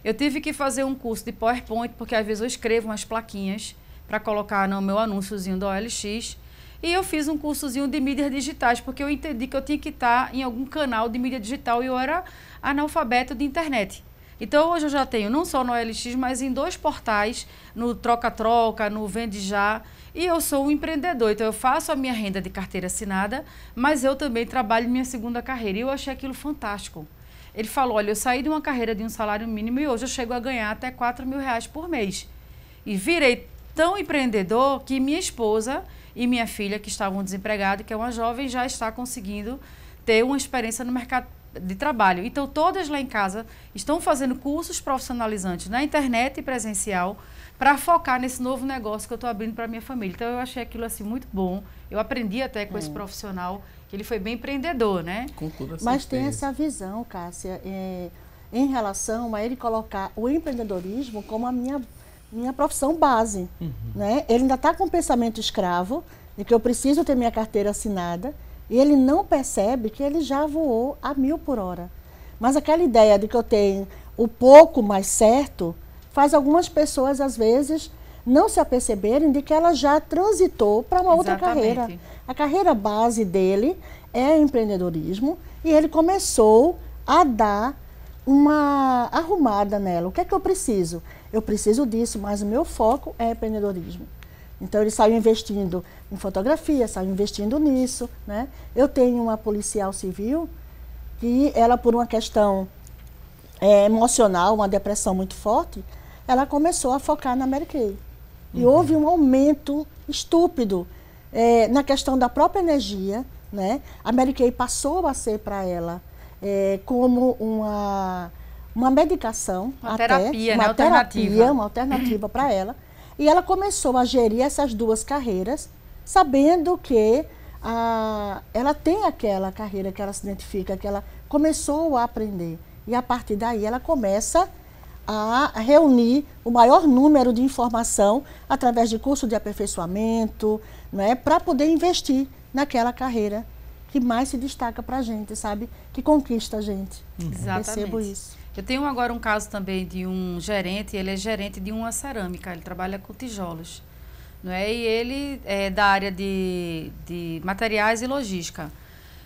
Eu tive que fazer um curso de PowerPoint, porque às vezes eu escrevo umas plaquinhas para colocar no meu anúnciozinho do OLX. E eu fiz um cursozinho de mídias digitais, porque eu entendi que eu tinha que estar em algum canal de mídia digital e eu era analfabeto de internet. Então, hoje eu já tenho, não só no OLX, mas em 2 portais, no Troca-Troca, no Vende Já, e eu sou um empreendedor. Então, eu faço a minha renda de carteira assinada, mas eu também trabalho minha segunda carreira. E eu achei aquilo fantástico. Ele falou, olha, eu saí de uma carreira de um salário mínimo e hoje eu chego a ganhar até R$4.000 por mês. E virei tão empreendedor que minha esposa e minha filha, que estavam desempregadas, que é uma jovem, já está conseguindo ter uma experiência no mercado de trabalho. Então, todas lá em casa estão fazendo cursos profissionalizantes na internet e presencial para focar nesse novo negócio que eu estou abrindo para a minha família. Então, eu achei aquilo assim muito bom. Eu aprendi até com esse profissional, que ele foi bem empreendedor, né? Com toda certeza. Mas tem essa visão, Cássia, em relação a ele colocar o empreendedorismo como a minha profissão base. Né? Ele ainda está com o pensamento escravo, de que eu preciso ter minha carteira assinada, e ele não percebe que ele já voou a 1000 por hora. Mas aquela ideia de que eu tenho o pouco mais certo, faz algumas pessoas, às vezes, não se aperceberem de que ela já transitou para uma outra carreira. A carreira base dele é empreendedorismo e ele começou a dar uma arrumada nela. O que é que eu preciso? Eu preciso disso, mas o meu foco é empreendedorismo. Então, ele saiu investindo em fotografia, saiu investindo nisso, né? Eu tenho uma policial civil que ela, por uma questão emocional, uma depressão muito forte, ela começou a focar na Mary Kay. E houve um aumento estúpido na questão da própria energia, né? A Mary Kay passou a ser para ela como uma medicação, uma terapia, né? Uma alternativa para ela. E ela começou a gerir essas 2 carreiras, sabendo que ela tem aquela carreira que ela se identifica, que ela começou a aprender. E a partir daí ela começa a reunir o maior número de informação através de curso de aperfeiçoamento, né, para poder investir naquela carreira que mais se destaca para a gente, sabe? Que conquista a gente. Exatamente. Percebo isso. Eu tenho agora um caso também de um gerente, ele é gerente de uma cerâmica, ele trabalha com tijolos, não é? E ele é da área de materiais e logística.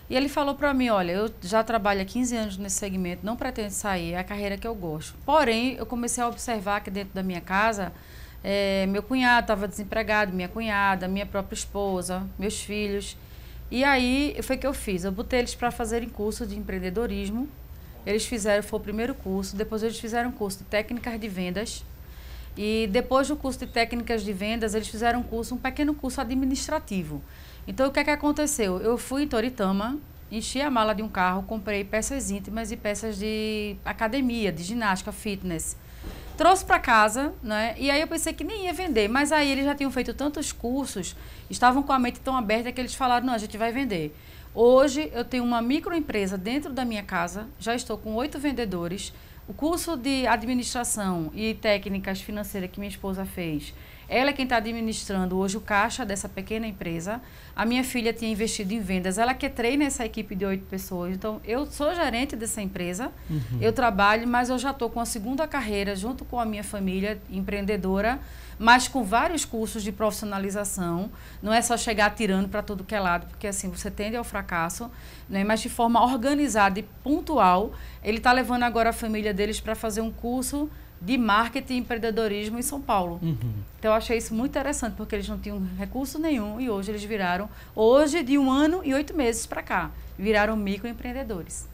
E ele falou para mim, olha, eu já trabalho há 15 anos nesse segmento, não pretendo sair, é a carreira que eu gosto. Porém, eu comecei a observar que dentro da minha casa, meu cunhado estava desempregado, minha cunhada, minha própria esposa, meus filhos. E aí, foi o que eu fiz, eu botei eles para fazerem curso de empreendedorismo. Eles fizeram, foi o primeiro curso, depois eles fizeram um curso de técnicas de vendas. E depois do curso de técnicas de vendas, eles fizeram um pequeno curso administrativo. Então, o que é que aconteceu? Eu fui em Toritama, enchi a mala de um carro, comprei peças íntimas e peças de academia, de ginástica, fitness. Trouxe para casa, né? E aí eu pensei que nem ia vender, mas aí eles já tinham feito tantos cursos, estavam com a mente tão aberta que eles falaram, não, a gente vai vender. Hoje eu tenho uma microempresa dentro da minha casa, já estou com 8 vendedores. O curso de administração e técnicas financeiras que minha esposa fez, ela é quem está administrando hoje o caixa dessa pequena empresa. A minha filha tinha investido em vendas, ela que treina essa equipe de 8 pessoas. Então, eu sou gerente dessa empresa, eu trabalho, mas eu já estou com a segunda carreira, junto com a minha família empreendedora, mas com vários cursos de profissionalização. Não é só chegar atirando para tudo que é lado, porque assim, você tende ao fracasso, né? Mas de forma organizada e pontual. Ele está levando agora a família deles para fazer um curso de marketing e empreendedorismo em São Paulo. Então, eu achei isso muito interessante, porque eles não tinham recurso nenhum e hoje eles viraram, de 1 ano e 8 meses para cá, viraram microempreendedores.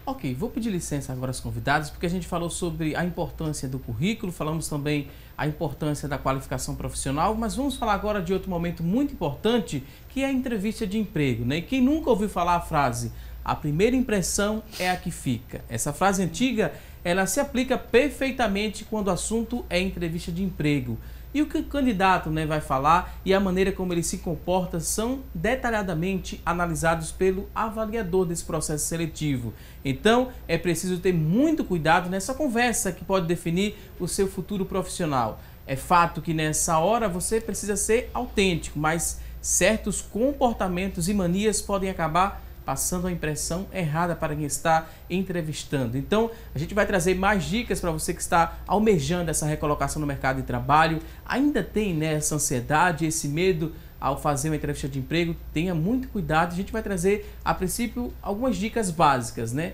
Ok, vou pedir licença agora aos convidados, porque a gente falou sobre a importância do currículo, falamos também a importância da qualificação profissional, mas vamos falar agora de outro momento muito importante, que é a entrevista de emprego, né? E quem nunca ouviu falar a frase, a primeira impressão é a que fica. Essa frase antiga, ela se aplica perfeitamente quando o assunto é entrevista de emprego. E o que o candidato, né, vai falar e a maneira como ele se comporta são detalhadamente analisados pelo avaliador desse processo seletivo. Então, é preciso ter muito cuidado nessa conversa que pode definir o seu futuro profissional. É fato que nessa hora você precisa ser autêntico, mas certos comportamentos e manias podem acabar passando a impressão errada para quem está entrevistando. Então, a gente vai trazer mais dicas para você que está almejando essa recolocação no mercado de trabalho. Ainda tem, né, essa ansiedade, esse medo ao fazer uma entrevista de emprego. Tenha muito cuidado. A gente vai trazer, a princípio, algumas dicas básicas, né?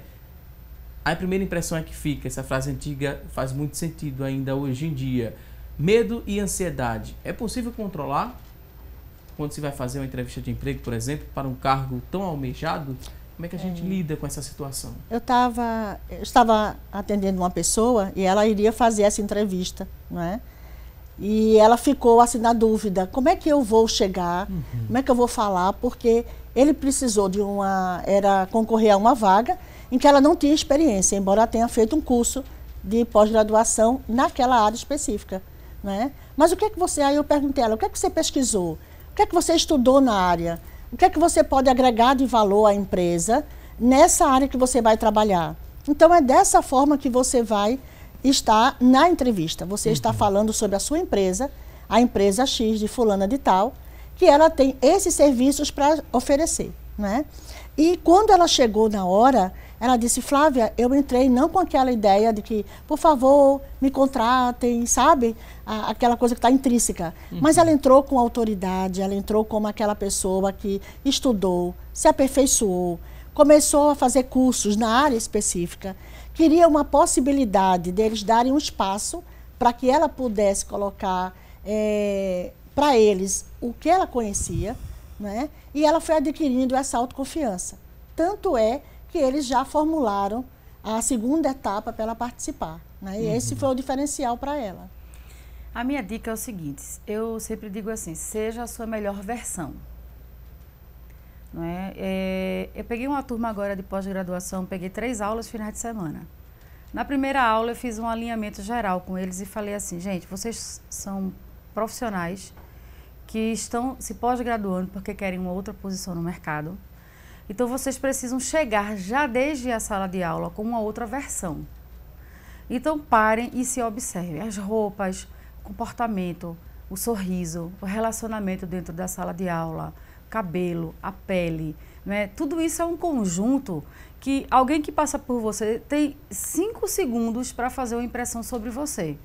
A primeira impressão é que fica. Essa frase antiga faz muito sentido ainda hoje em dia. Medo e ansiedade. É possível controlar quando se vai fazer uma entrevista de emprego, por exemplo, para um cargo tão almejado? Como é que a gente lida com essa situação? Eu estava atendendo uma pessoa e ela iria fazer essa entrevista, não é? E ela ficou assim na dúvida, como é que eu vou chegar, como é que eu vou falar, porque ele precisou de concorrer a uma vaga em que ela não tinha experiência, embora tenha feito um curso de pós-graduação naquela área específica, né? Mas o que é que você, aí eu perguntei a ela, o que é que você pesquisou? O que é que você estudou na área? O que é que você pode agregar de valor à empresa nessa área que você vai trabalhar? Então, é dessa forma que você vai estar na entrevista. Você está falando sobre a sua empresa, a empresa X de fulana de tal, que ela tem esses serviços para oferecer, né? E quando ela chegou na hora, ela disse, Flávia, eu entrei não com aquela ideia de que, por favor, me contratem, sabe? Aquela coisa que está intrínseca. Mas ela entrou com autoridade, ela entrou como aquela pessoa que estudou, se aperfeiçoou, começou a fazer cursos na área específica, queria uma possibilidade deles darem um espaço para que ela pudesse colocar para eles o que ela conhecia, né? E ela foi adquirindo essa autoconfiança. Tanto é que eles já formularam a segunda etapa para ela participar, né? E esse foi o diferencial para ela. A minha dica é o seguinte, eu sempre digo assim, seja a sua melhor versão. Não é? Eu peguei uma turma agora de pós-graduação, peguei 3 aulas finais de semana. Na primeira aula eu fiz um alinhamento geral com eles e falei assim, gente, vocês são profissionais que estão se pós-graduando porque querem uma outra posição no mercado. Então, vocês precisam chegar já desde a sala de aula com uma outra versão. Então, parem e se observem. As roupas, o comportamento, o sorriso, o relacionamento dentro da sala de aula, cabelo, a pele, né? Tudo isso é um conjunto que alguém que passa por você tem 5 segundos para fazer uma impressão sobre você.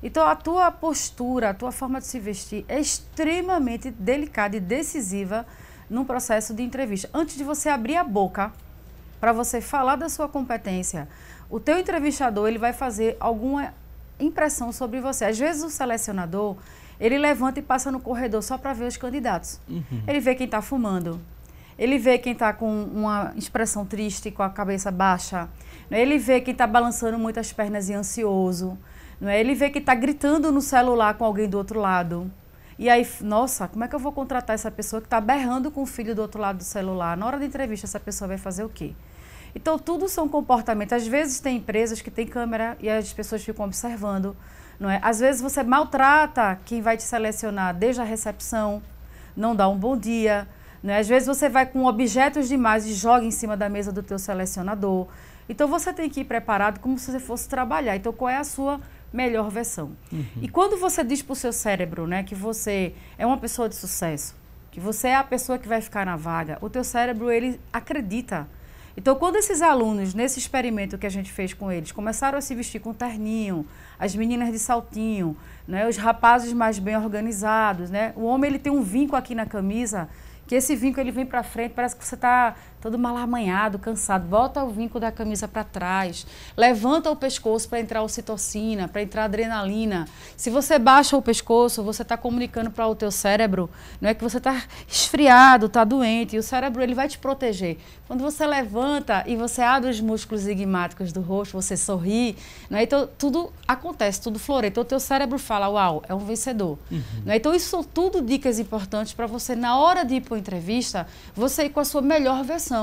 Então, a tua postura, a tua forma de se vestir é extremamente delicada e decisiva num processo de entrevista. Antes de você abrir a boca para você falar da sua competência, o teu entrevistador ele vai fazer alguma impressão sobre você. Às vezes, o selecionador, ele levanta e passa no corredor só para ver os candidatos. Ele vê quem está fumando. Ele vê quem está com uma expressão triste, com a cabeça baixa. Ele vê quem está balançando muito as pernas e ansioso. Ele vê quem está gritando no celular com alguém do outro lado. E aí, nossa, como é que eu vou contratar essa pessoa que está berrando com o filho do outro lado do celular? Na hora da entrevista, essa pessoa vai fazer o quê? Então, tudo são comportamentos. Às vezes, tem empresas que têm câmera e as pessoas ficam observando. Não é? Às vezes, você maltrata quem vai te selecionar desde a recepção, não dá um bom dia. Né? Às vezes você vai com objetos demais e joga em cima da mesa do teu selecionador. Então você tem que ir preparado como se você fosse trabalhar. Então qual é a sua melhor versão? E quando você diz para o seu cérebro, né, que você é uma pessoa de sucesso, que você é a pessoa que vai ficar na vaga, o teu cérebro ele acredita. Então quando esses alunos, nesse experimento que a gente fez com eles, começaram a se vestir com terninho, as meninas de saltinho, né, os rapazes mais bem organizados, né, o homem ele tem um vinco aqui na camisa, que esse vinco ele vem para frente, parece que você está todo malamanhado, cansado. Bota o vinco da camisa para trás, levanta o pescoço para entrar ocitocina, para entrar adrenalina. Se você baixa o pescoço, você está comunicando para o teu cérebro, não é que você está esfriado, está doente, e o cérebro ele vai te proteger. Quando você levanta e você abre os músculos enigmáticos do rosto, você sorri, não é? Então tudo acontece, tudo floreia. Então o teu cérebro fala, uau, é um vencedor. Não é? Então isso são tudo dicas importantes para você, na hora de ir para uma entrevista, você ir com a sua melhor versão.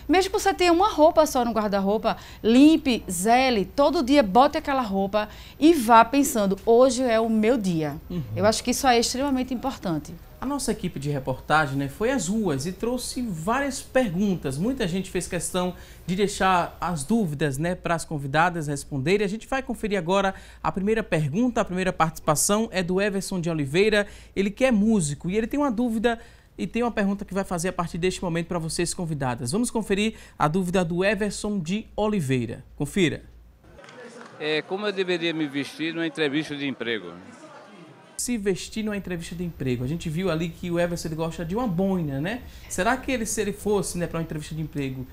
Mesmo que você tenha uma roupa só no guarda-roupa, limpe, zele, todo dia bote aquela roupa e vá pensando, hoje é o meu dia. Eu acho que isso é extremamente importante. A nossa equipe de reportagem, né, foi às ruas e trouxe várias perguntas. Muita gente fez questão de deixar as dúvidas, né, para as convidadas responderem. A gente vai conferir agora a primeira pergunta, a primeira participação é do Everson de Oliveira. Ele que é músico e ele tem uma dúvida e tem uma pergunta que vai fazer a partir deste momento para vocês convidadas. Vamos conferir a dúvida do Everson de Oliveira. Confira. Como eu deveria me vestir numa entrevista de emprego? Se vestir numa entrevista de emprego. A gente viu ali que o Everson ele gosta de uma boina, né? Será que se ele fosse, né, para uma entrevista de emprego,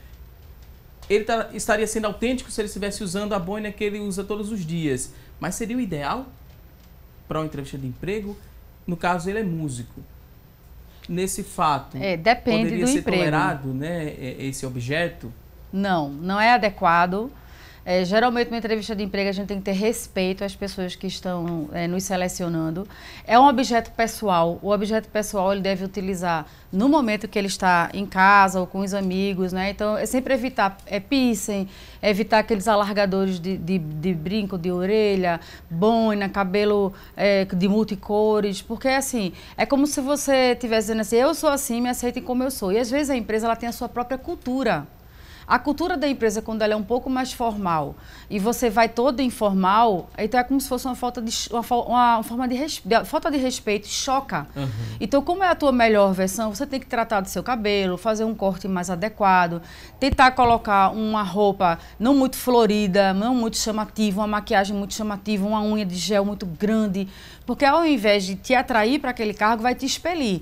ele estaria sendo autêntico se ele estivesse usando a boina que ele usa todos os dias? Mas seria o ideal para uma entrevista de emprego? No caso, ele é músico. Nesse fato, depende poderia do ser emprego. tolerado, né, esse objeto? Não é adequado. Geralmente, numa entrevista de emprego, a gente tem que ter respeito às pessoas que estão nos selecionando. É um objeto pessoal. O objeto pessoal ele deve utilizar no momento que ele está em casa ou com os amigos, né? Então, é sempre evitar piercing, evitar aqueles alargadores de brinco de orelha, boina, cabelo de multicores, porque assim, é como se você estivesse dizendo assim, eu sou assim, me aceitem como eu sou. E às vezes a empresa ela tem a sua própria cultura. A cultura da empresa, quando ela é um pouco mais formal e você vai todo informal, então é como se fosse uma falta de respeito, choca. Então, como é a tua melhor versão, você tem que tratar do seu cabelo, fazer um corte mais adequado, tentar colocar uma roupa não muito florida, não muito chamativa, uma maquiagem muito chamativa, uma unha de gel muito grande, porque ao invés de te atrair para aquele cargo, vai te expelir.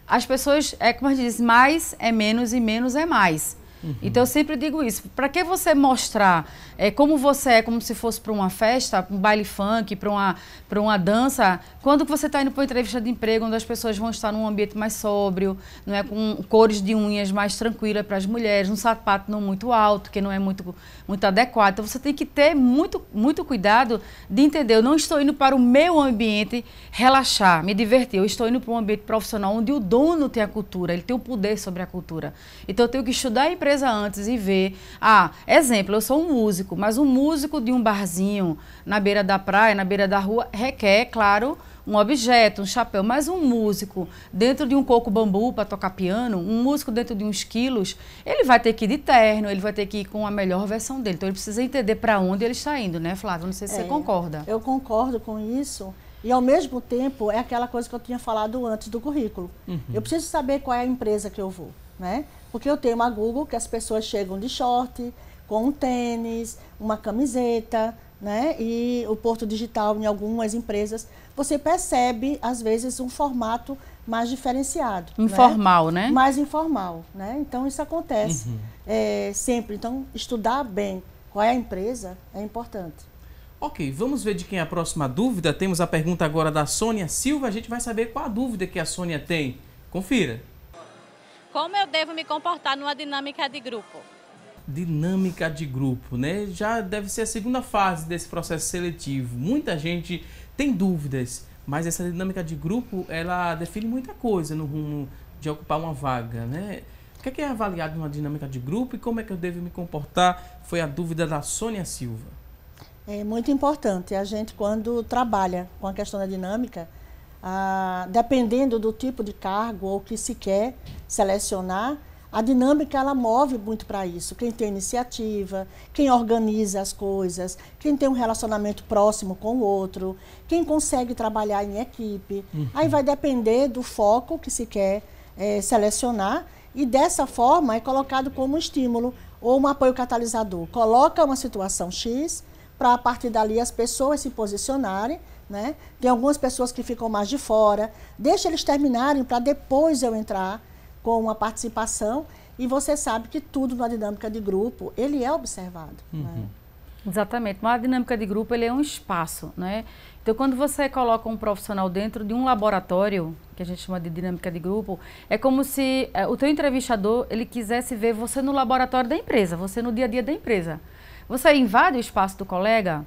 As pessoas, como a gente diz, mais é menos e menos é mais. Então, eu sempre digo isso. Para que você mostrar como você é, como se fosse para uma festa, um baile funk, para uma dança, quando você está indo para uma entrevista de emprego, onde as pessoas vão estar num ambiente mais sóbrio, não é, com cores de unhas mais tranquilas para as mulheres, um sapato não muito alto, que não é muito adequado. Então, você tem que ter muito cuidado de entender. Eu não estou indo para o meu ambiente relaxar, me divertir. Eu estou indo para um ambiente profissional onde o dono tem a cultura, ele tem o poder sobre a cultura. Então, eu tenho que estudar a empresa antes e ver. Exemplo, eu sou um músico, mas um músico de um barzinho na beira da praia, na beira da rua, requer, claro, um objeto, um chapéu, mas um músico dentro de um coco bambu para tocar piano, um músico dentro de uns quilos, ele vai ter que ir de terno, ele vai ter que ir com a melhor versão dele. Então ele precisa entender para onde ele está indo, né, Flávia? Não sei se você concorda. Eu concordo com isso. E, ao mesmo tempo, é aquela coisa que eu tinha falado antes do currículo. Eu preciso saber qual é a empresa que eu vou, né? Porque eu tenho uma Google que as pessoas chegam de short, com um tênis, uma camiseta, né? E o Porto Digital, em algumas empresas, você percebe, às vezes, um formato mais diferenciado. Informal, né? Mais informal, né? Então, isso acontece sempre. Então, estudar bem qual é a empresa é importante. Ok, vamos ver de quem é a próxima dúvida. Temos a pergunta agora da Sônia Silva. A gente vai saber qual a dúvida que a Sônia tem. Confira. Como eu devo me comportar numa dinâmica de grupo? Dinâmica de grupo, né? Já deve ser a segunda fase desse processo seletivo. Muita gente tem dúvidas, mas essa dinâmica de grupo, ela define muita coisa no rumo de ocupar uma vaga, né? O que é avaliado numa dinâmica de grupo e como é que eu devo me comportar? Foi a dúvida da Sônia Silva. É muito importante a gente, quando trabalha com a questão da dinâmica, dependendo do tipo de cargo ou que se quer selecionar, a dinâmica ela move muito para isso. Quem tem iniciativa, quem organiza as coisas, quem tem um relacionamento próximo com o outro, quem consegue trabalhar em equipe. Aí vai depender do foco que se quer selecionar e dessa forma é colocado como um estímulo ou um apoio catalisador. Coloca uma situação X para a partir dali as pessoas se posicionarem, né? Tem algumas pessoas que ficam mais de fora, deixa eles terminarem para depois eu entrar com uma participação e você sabe que tudo na dinâmica de grupo, ele é observado. Né? Exatamente, uma dinâmica de grupo ele é um espaço, né? Então quando você coloca um profissional dentro de um laboratório, que a gente chama de dinâmica de grupo, é como se o teu entrevistador ele quisesse ver você no laboratório da empresa, você no dia a dia da empresa. Você invade o espaço do colega,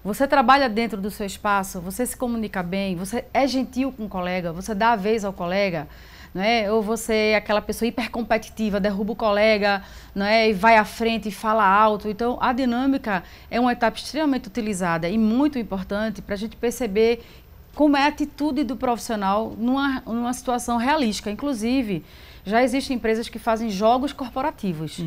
você trabalha dentro do seu espaço, você se comunica bem, você é gentil com o colega, você dá a vez ao colega, não é? Ou você é aquela pessoa hipercompetitiva, derruba o colega, não é? E vai à frente e fala alto. Então, a dinâmica é uma etapa extremamente utilizada e muito importante para a gente perceber como é a atitude do profissional numa situação realística. Inclusive, já existem empresas que fazem jogos corporativos.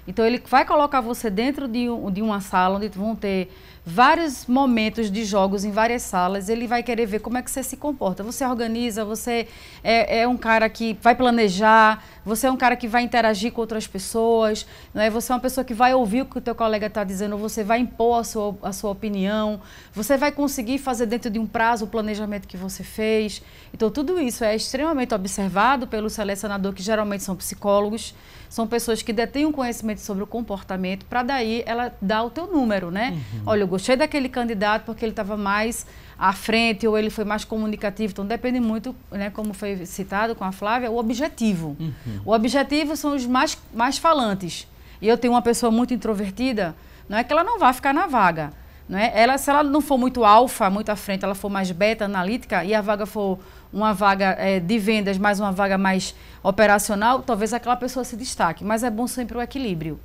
Então, ele vai colocar você dentro de uma sala onde vão ter vários momentos de jogos em várias salas. Ele vai querer ver como é que você se comporta. Você organiza, você é um cara que vai planejar, você é um cara que vai interagir com outras pessoas, não é? Você é uma pessoa que vai ouvir o que o teu colega está dizendo, você vai impor a sua opinião, você vai conseguir fazer dentro de um prazo o planejamento que você fez. Então, tudo isso é extremamente observado pelo selecionador, que geralmente são psicólogos, são pessoas que detêm um conhecimento sobre o comportamento, para daí ela dar o teu número, né? Olha, eu gostei daquele candidato porque ele estava mais à frente ou ele foi mais comunicativo. Então, depende muito, né, como foi citado com a Flávia, o objetivo. O objetivo são os mais falantes. E eu tenho uma pessoa muito introvertida, não é que ela não vai ficar na vaga. Não é? Se ela não for muito alfa, muito à frente, ela for mais beta, analítica, e a vaga for uma vaga de vendas, mais uma vaga mais operacional, talvez aquela pessoa se destaque. Mas é bom sempre o equilíbrio.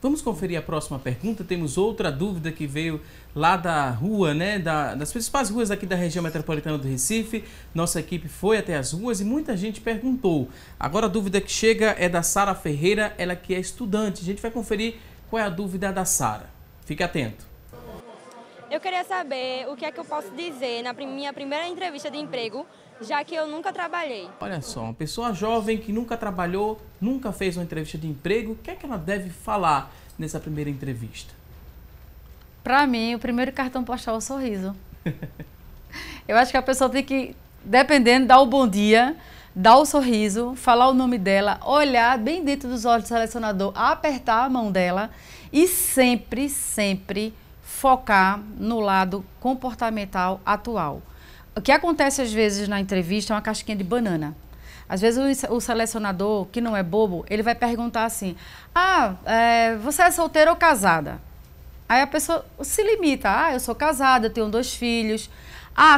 Vamos conferir a próxima pergunta. Temos outra dúvida que veio lá da rua, né? Das principais ruas aqui da região metropolitana do Recife. Nossa equipe foi até as ruas e muita gente perguntou. Agora a dúvida que chega é da Sara Ferreira, ela que é estudante. A gente vai conferir qual é a dúvida da Sara. Fique atento. Eu queria saber o que é que eu posso dizer na minha primeira entrevista de emprego, já que eu nunca trabalhei. Olha só, uma pessoa jovem que nunca trabalhou, nunca fez uma entrevista de emprego, o que é que ela deve falar nessa primeira entrevista? Para mim, o primeiro cartão postal é o sorriso. Eu acho que a pessoa tem que, dependendo, dar o bom dia, dar o sorriso, falar o nome dela, olhar bem dentro dos olhos do selecionador, apertar a mão dela e sempre, sempre focar no lado comportamental atual. O que acontece às vezes na entrevista é uma casquinha de banana. Às vezes o selecionador, que não é bobo, ele vai perguntar assim, você é solteira ou casada? Aí a pessoa se limita, eu sou casada, eu tenho 2 filhos.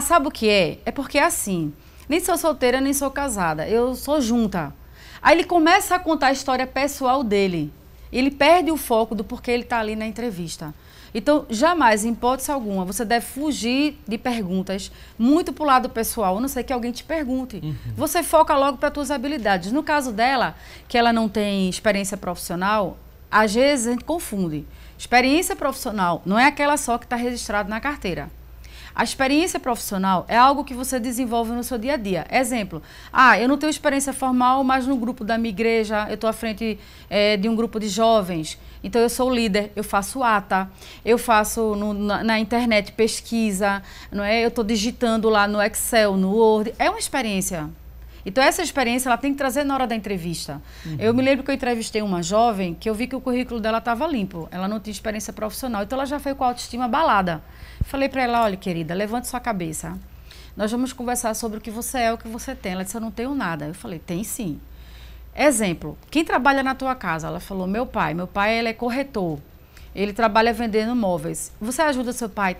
Sabe o que é? É porque é assim, nem sou solteira, nem sou casada, eu sou junta. Aí ele começa a contar a história pessoal dele. Ele perde o foco do porquê ele está ali na entrevista. Então, jamais, em hipótese alguma, você deve fugir de perguntas muito para o lado pessoal, a não ser que alguém te pergunte. Você foca logo para as suas habilidades. No caso dela, que ela não tem experiência profissional, às vezes a gente confunde. Experiência profissional não é aquela só que está registrada na carteira. A experiência profissional é algo que você desenvolve no seu dia a dia. Exemplo, eu não tenho experiência formal, mas no grupo da minha igreja, eu estou à frente de um grupo de jovens, então eu sou líder, eu faço ata, eu faço na internet pesquisa, não é? Eu estou digitando lá no Excel, no Word, é uma experiência. Então, essa experiência ela tem que trazer na hora da entrevista. Eu me lembro que eu entrevistei uma jovem que eu vi que o currículo dela estava limpo. Ela não tinha experiência profissional, então ela já foi com a autoestima abalada. Falei para ela, olha, querida, levante sua cabeça. Nós vamos conversar sobre o que você é, o que você tem. Ela disse, eu não tenho nada. Eu falei, tem sim. Exemplo, quem trabalha na tua casa? Ela falou, meu pai ele é corretor. Ele trabalha vendendo móveis. Você ajuda seu pai?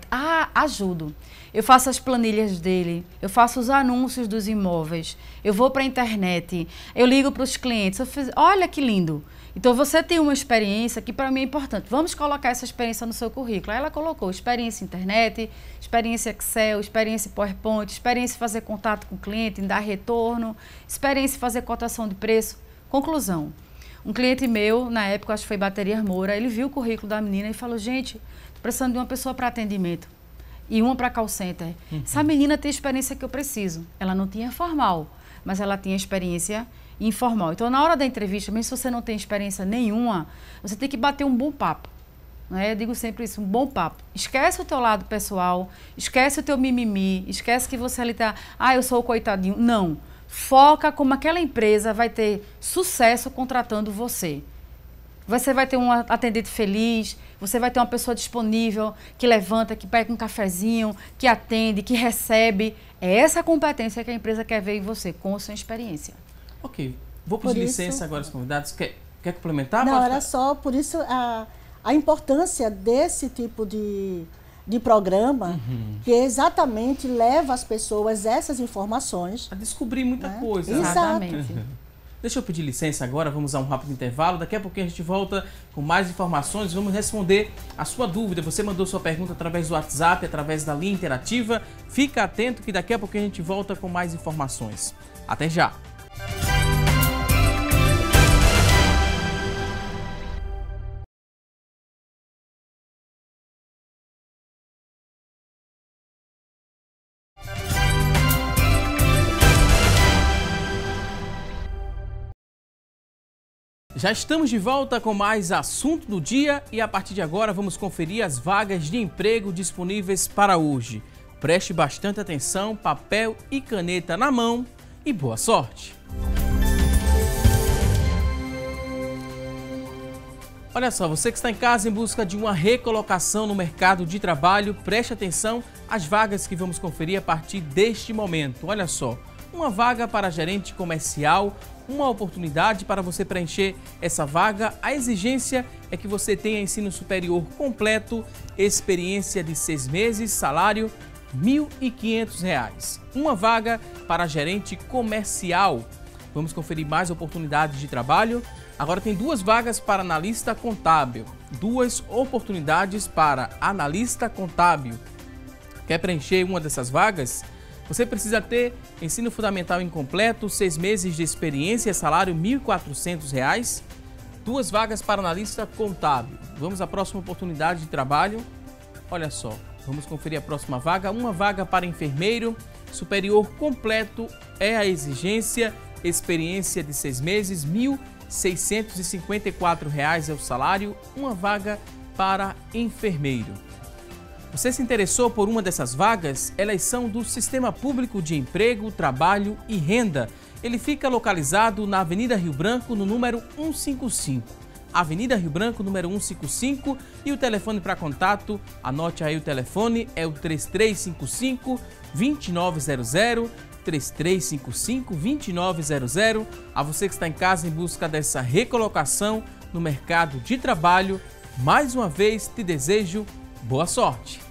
Ajudo. Eu faço as planilhas dele, eu faço os anúncios dos imóveis, eu vou para a internet, eu ligo para os clientes. Olha que lindo. Então, você tem uma experiência que para mim é importante. Vamos colocar essa experiência no seu currículo. Aí ela colocou experiência internet, experiência Excel, experiência PowerPoint, experiência em fazer contato com o cliente, em dar retorno, experiência em fazer cotação de preço. Conclusão. Um cliente meu, na época, acho que foi Baterias Moura, ele viu o currículo da menina e falou, gente, tô precisando de uma pessoa para atendimento e uma para call center. Essa menina tem a experiência que eu preciso. Ela não tinha formal, mas ela tinha experiência informal. Então, na hora da entrevista, mesmo se você não tem experiência nenhuma, você tem que bater um bom papo. Não é? Eu digo sempre isso, um bom papo. Esquece o teu lado pessoal, esquece o teu mimimi, esquece que você ali tá, eu sou o coitadinho. Não. Foca como aquela empresa vai ter sucesso contratando você. Você vai ter um atendente feliz, você vai ter uma pessoa disponível, que levanta, que pega um cafezinho, que atende, que recebe. É essa competência que a empresa quer ver em você, com a sua experiência. Ok. Vou pedir licença agora aos convidados. Quer complementar? Não, era só por isso a importância desse tipo de programa, que exatamente leva as pessoas essas informações. A descobrir muita coisa. Exatamente. Deixa eu pedir licença agora, vamos a um rápido intervalo. Daqui a pouquinho a gente volta com mais informações. Vamos responder a sua dúvida. Você mandou sua pergunta através do WhatsApp, através da linha interativa. Fica atento que daqui a pouquinho a gente volta com mais informações. Até já! Já estamos de volta com mais assunto do dia e a partir de agora vamos conferir as vagas de emprego disponíveis para hoje. Preste bastante atenção, papel e caneta na mão e boa sorte! Olha só, você que está em casa em busca de uma recolocação no mercado de trabalho, preste atenção às vagas que vamos conferir a partir deste momento. Olha só, uma vaga para gerente comercial, uma oportunidade para você preencher essa vaga. A exigência é que você tenha ensino superior completo, experiência de 6 meses, salário R$ 1.500. Uma vaga para gerente comercial. Vamos conferir mais oportunidades de trabalho. Agora tem 2 vagas para analista contábil, 2 oportunidades para analista contábil. Quer preencher uma dessas vagas? Você precisa ter ensino fundamental incompleto, 6 meses de experiência, salário R$ 1.400. 2 vagas para analista contábil. Vamos à próxima oportunidade de trabalho. Olha só, vamos conferir a próxima vaga. Uma vaga para enfermeiro, superior completo é a exigência, experiência de 6 meses, R$ 1.654 é o salário. Uma vaga para enfermeiro. Você se interessou por uma dessas vagas? Elas são do Sistema Público de Emprego, Trabalho e Renda. Ele fica localizado na Avenida Rio Branco, no número 155. Avenida Rio Branco, número 155. E o telefone para contato, anote aí o telefone, é o 3355-2900, 3355-2900. A você que está em casa em busca dessa recolocação no mercado de trabalho, mais uma vez te desejo boa sorte!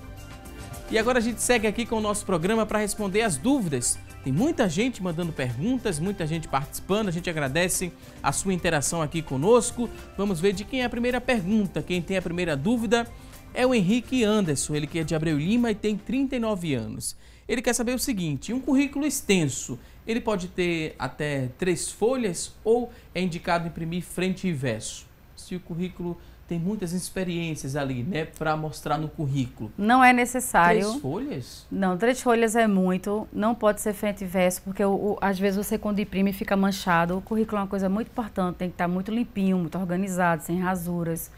E agora a gente segue aqui com o nosso programa para responder as dúvidas. Tem muita gente mandando perguntas, muita gente participando, a gente agradece a sua interação aqui conosco. Vamos ver de quem é a primeira pergunta. Quem tem a primeira dúvida é o Henrique Anderson, ele que é de Abreu Lima e tem 39 anos. Ele quer saber o seguinte: um currículo extenso, ele pode ter até 3 folhas ou é indicado imprimir frente e verso? Se o currículo tem muitas experiências ali, né, para mostrar no currículo. Não é necessário. 3 folhas? Não, 3 folhas é muito, não pode ser frente e verso, porque às vezes você quando imprime fica manchado. O currículo é uma coisa muito importante, tem que estar muito limpinho, muito organizado, sem rasuras.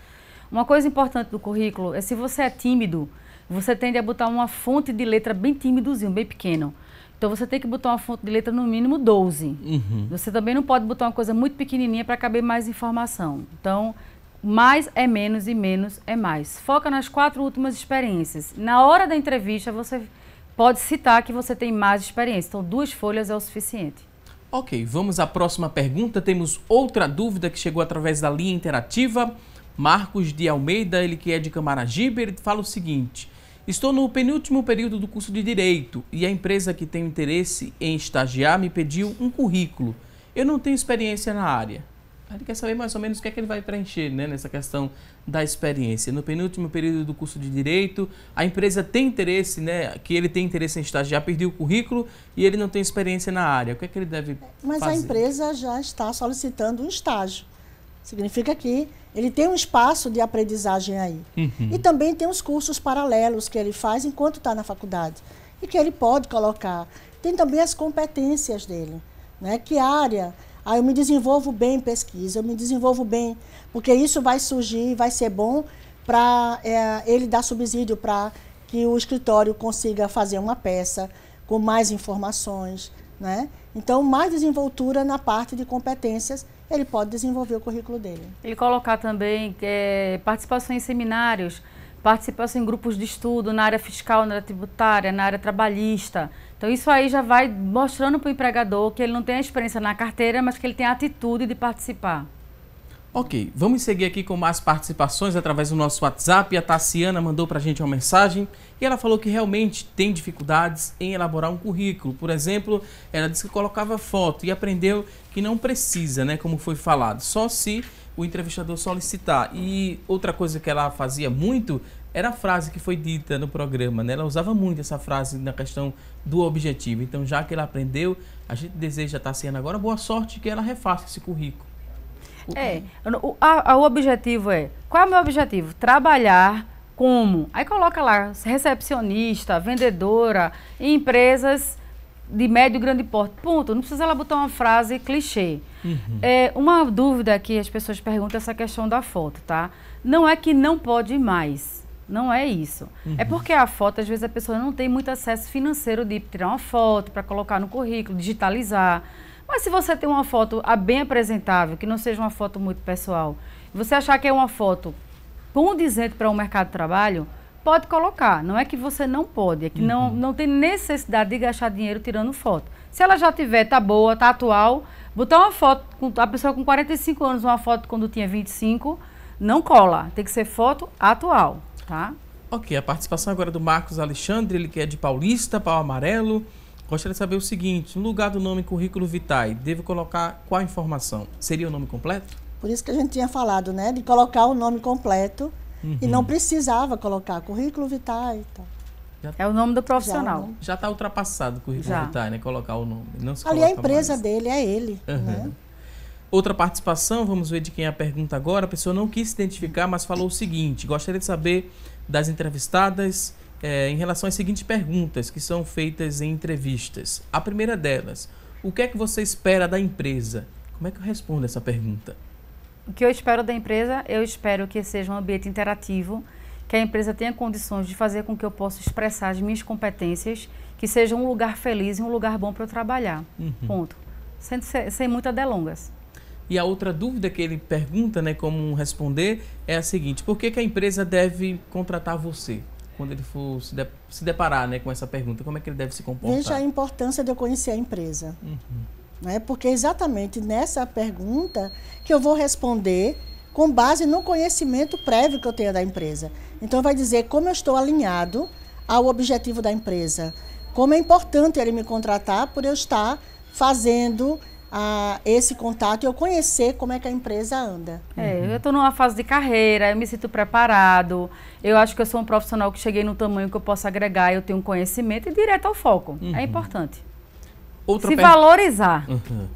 Uma coisa importante do currículo é se você é tímido, você tende a botar uma fonte de letra bem tímidozinho, bem pequeno. Então você tem que botar uma fonte de letra no mínimo 12. Você também não pode botar uma coisa muito pequenininha para caber mais informação. Então, mais é menos e menos é mais. Foca nas 4 últimas experiências. Na hora da entrevista, você pode citar que você tem mais experiência. Então, 2 folhas é o suficiente. Ok, vamos à próxima pergunta. Temos outra dúvida que chegou através da linha interativa. Marcos de Almeida, ele que é de Camaragibe, ele fala o seguinte: estou no penúltimo período do curso de Direito e a empresa que tem interesse em estagiar me pediu um currículo. Eu não tenho experiência na área. Ele quer saber mais ou menos o que é que ele vai preencher, né, nessa questão da experiência. No penúltimo período do curso de Direito, a empresa tem interesse, né, que ele tem interesse em estagiar, pediu o currículo e ele não tem experiência na área. O que é que ele deve fazer? Mas a empresa já está solicitando um estágio. Significa que ele tem um espaço de aprendizagem aí. E também tem os cursos paralelos que ele faz enquanto está na faculdade. E que ele pode colocar. Tem também as competências dele, né? Que área... eu me desenvolvo bem em pesquisa, eu me desenvolvo bem, porque isso vai surgir, vai ser bom para ele dar subsídio para que o escritório consiga fazer uma peça com mais informações, né? Então, mais desenvoltura na parte de competências, ele pode desenvolver o currículo dele. Ele colocar também participação em seminários, participação em grupos de estudo na área fiscal, na área tributária, na área trabalhista. Então, isso aí já vai mostrando para o empregador que ele não tem a experiência na carteira, mas que ele tem a atitude de participar. Ok, vamos seguir aqui com mais participações através do nosso WhatsApp. A Tassiana mandou para a gente uma mensagem e ela falou que realmente tem dificuldades em elaborar um currículo. Por exemplo, ela disse que colocava foto e aprendeu que não precisa, né, como foi falado, só se o entrevistador solicitar. E outra coisa que ela fazia muito era a frase que foi dita no programa, né? Ela usava muito essa frase na questão do objetivo. Então, já que ela aprendeu, a gente deseja a Tassiana agora boa sorte que ela refaça esse currículo. O objetivo qual é o meu objetivo? Trabalhar como? Aí coloca lá, recepcionista, vendedora, em empresas de médio e grande porte. Ponto. Não precisa ela botar uma frase clichê. Uma dúvida que as pessoas perguntam é essa questão da foto, tá? Não é que não pode mais. Não é isso. É porque a foto, às vezes, a pessoa não tem muito acesso financeiro de tirar uma foto para colocar no currículo, digitalizar. Mas se você tem uma foto bem apresentável, que não seja uma foto muito pessoal, e você achar que é uma foto condizente para o mercado de trabalho, pode colocar. Não é que você não pode, é que não tem necessidade de gastar dinheiro tirando foto. Se ela já tiver, tá boa, tá atual, botar uma foto, a pessoa com 45 anos, uma foto quando tinha 25, não cola. Tem que ser foto atual, tá? Ok, a participação agora do Marcos Alexandre, ele que é de Paulista, Pau Amarelo. Gostaria de saber o seguinte: no lugar do nome currículo vitae, devo colocar qual informação? Seria o nome completo? Por isso que a gente tinha falado, né? De colocar o nome completo e não precisava colocar currículo vitae e tal. É o nome do profissional. Já está ultrapassado o currículo vitae, né? Colocar o nome. Não se ali a empresa dele, é ele. Né? Outra participação, vamos ver de quem é a pergunta agora. A pessoa não quis se identificar, mas falou o seguinte: gostaria de saber das entrevistadas em relação às seguintes perguntas que são feitas em entrevistas. A primeira delas: o que é que você espera da empresa? Como é que eu respondo essa pergunta? O que eu espero da empresa? Eu espero que seja um ambiente interativo, que a empresa tenha condições de fazer com que eu possa expressar as minhas competências, que seja um lugar feliz e um lugar bom para eu trabalhar. Ponto. Sem muitas delongas. E a outra dúvida que ele pergunta, né, como responder, é a seguinte: por que a empresa deve contratar você? Quando ele for se deparar, né, com essa pergunta, como é que ele deve se comportar? Veja a importância de eu conhecer a empresa. Né? Porque é exatamente nessa pergunta que eu vou responder com base no conhecimento prévio que eu tenho da empresa. Então, vai dizer como eu estou alinhado ao objetivo da empresa. Como é importante ele me contratar por eu estar fazendo esse contato e eu conhecer como é que a empresa anda. Eu estou numa fase de carreira, eu me sinto preparado, eu acho que eu sou um profissional que cheguei no tamanho que eu posso agregar, eu tenho conhecimento e direto ao foco. É importante. Se valorizar.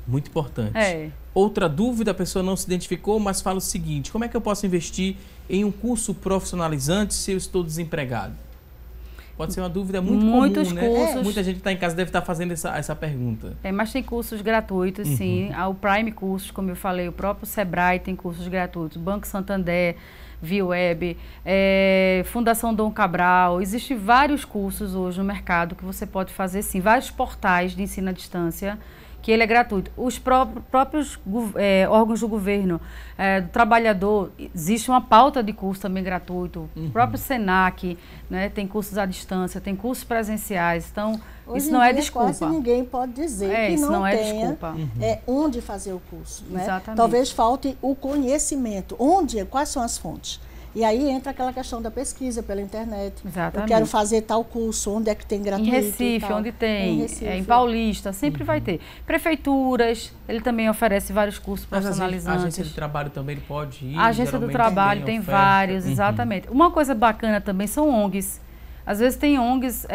Muito importante. Outra dúvida, a pessoa não se identificou, mas fala o seguinte: como é que eu posso investir em um curso profissionalizante se eu estou desempregado? Pode ser uma dúvida muito Muitos comum, cursos. né? Muita gente que está em casa deve estar fazendo essa pergunta. Mas tem cursos gratuitos, sim. O Prime Cursos, como eu falei, o próprio Sebrae tem cursos gratuitos, Banco Santander, ViaWeb, Fundação Dom Cabral. Existem vários cursos hoje no mercado que você pode fazer, sim. Vários portais de ensino à distância, que ele é gratuito. Os próprios órgãos do governo, do trabalhador, existe uma pauta de curso também gratuito. O próprio Senac, né, tem cursos à distância, tem cursos presenciais. Então, hoje isso não é dia, desculpa. Quase ninguém pode dizer que isso não tenha é desculpa. Onde fazer o curso. Né? Exatamente. Talvez falte o conhecimento. Quais são as fontes? E aí entra aquela questão da pesquisa pela internet. Exatamente. Eu quero fazer tal curso, onde é que tem gratuito? Em Recife, onde tem. Em Recife. Em Paulista, sempre vai ter. Prefeituras, ele também oferece vários cursos profissionalizantes. A agência de trabalho também ele pode ir? A agência do trabalho tem vários, exatamente. Uma coisa bacana também são ONGs. Às vezes tem ONGs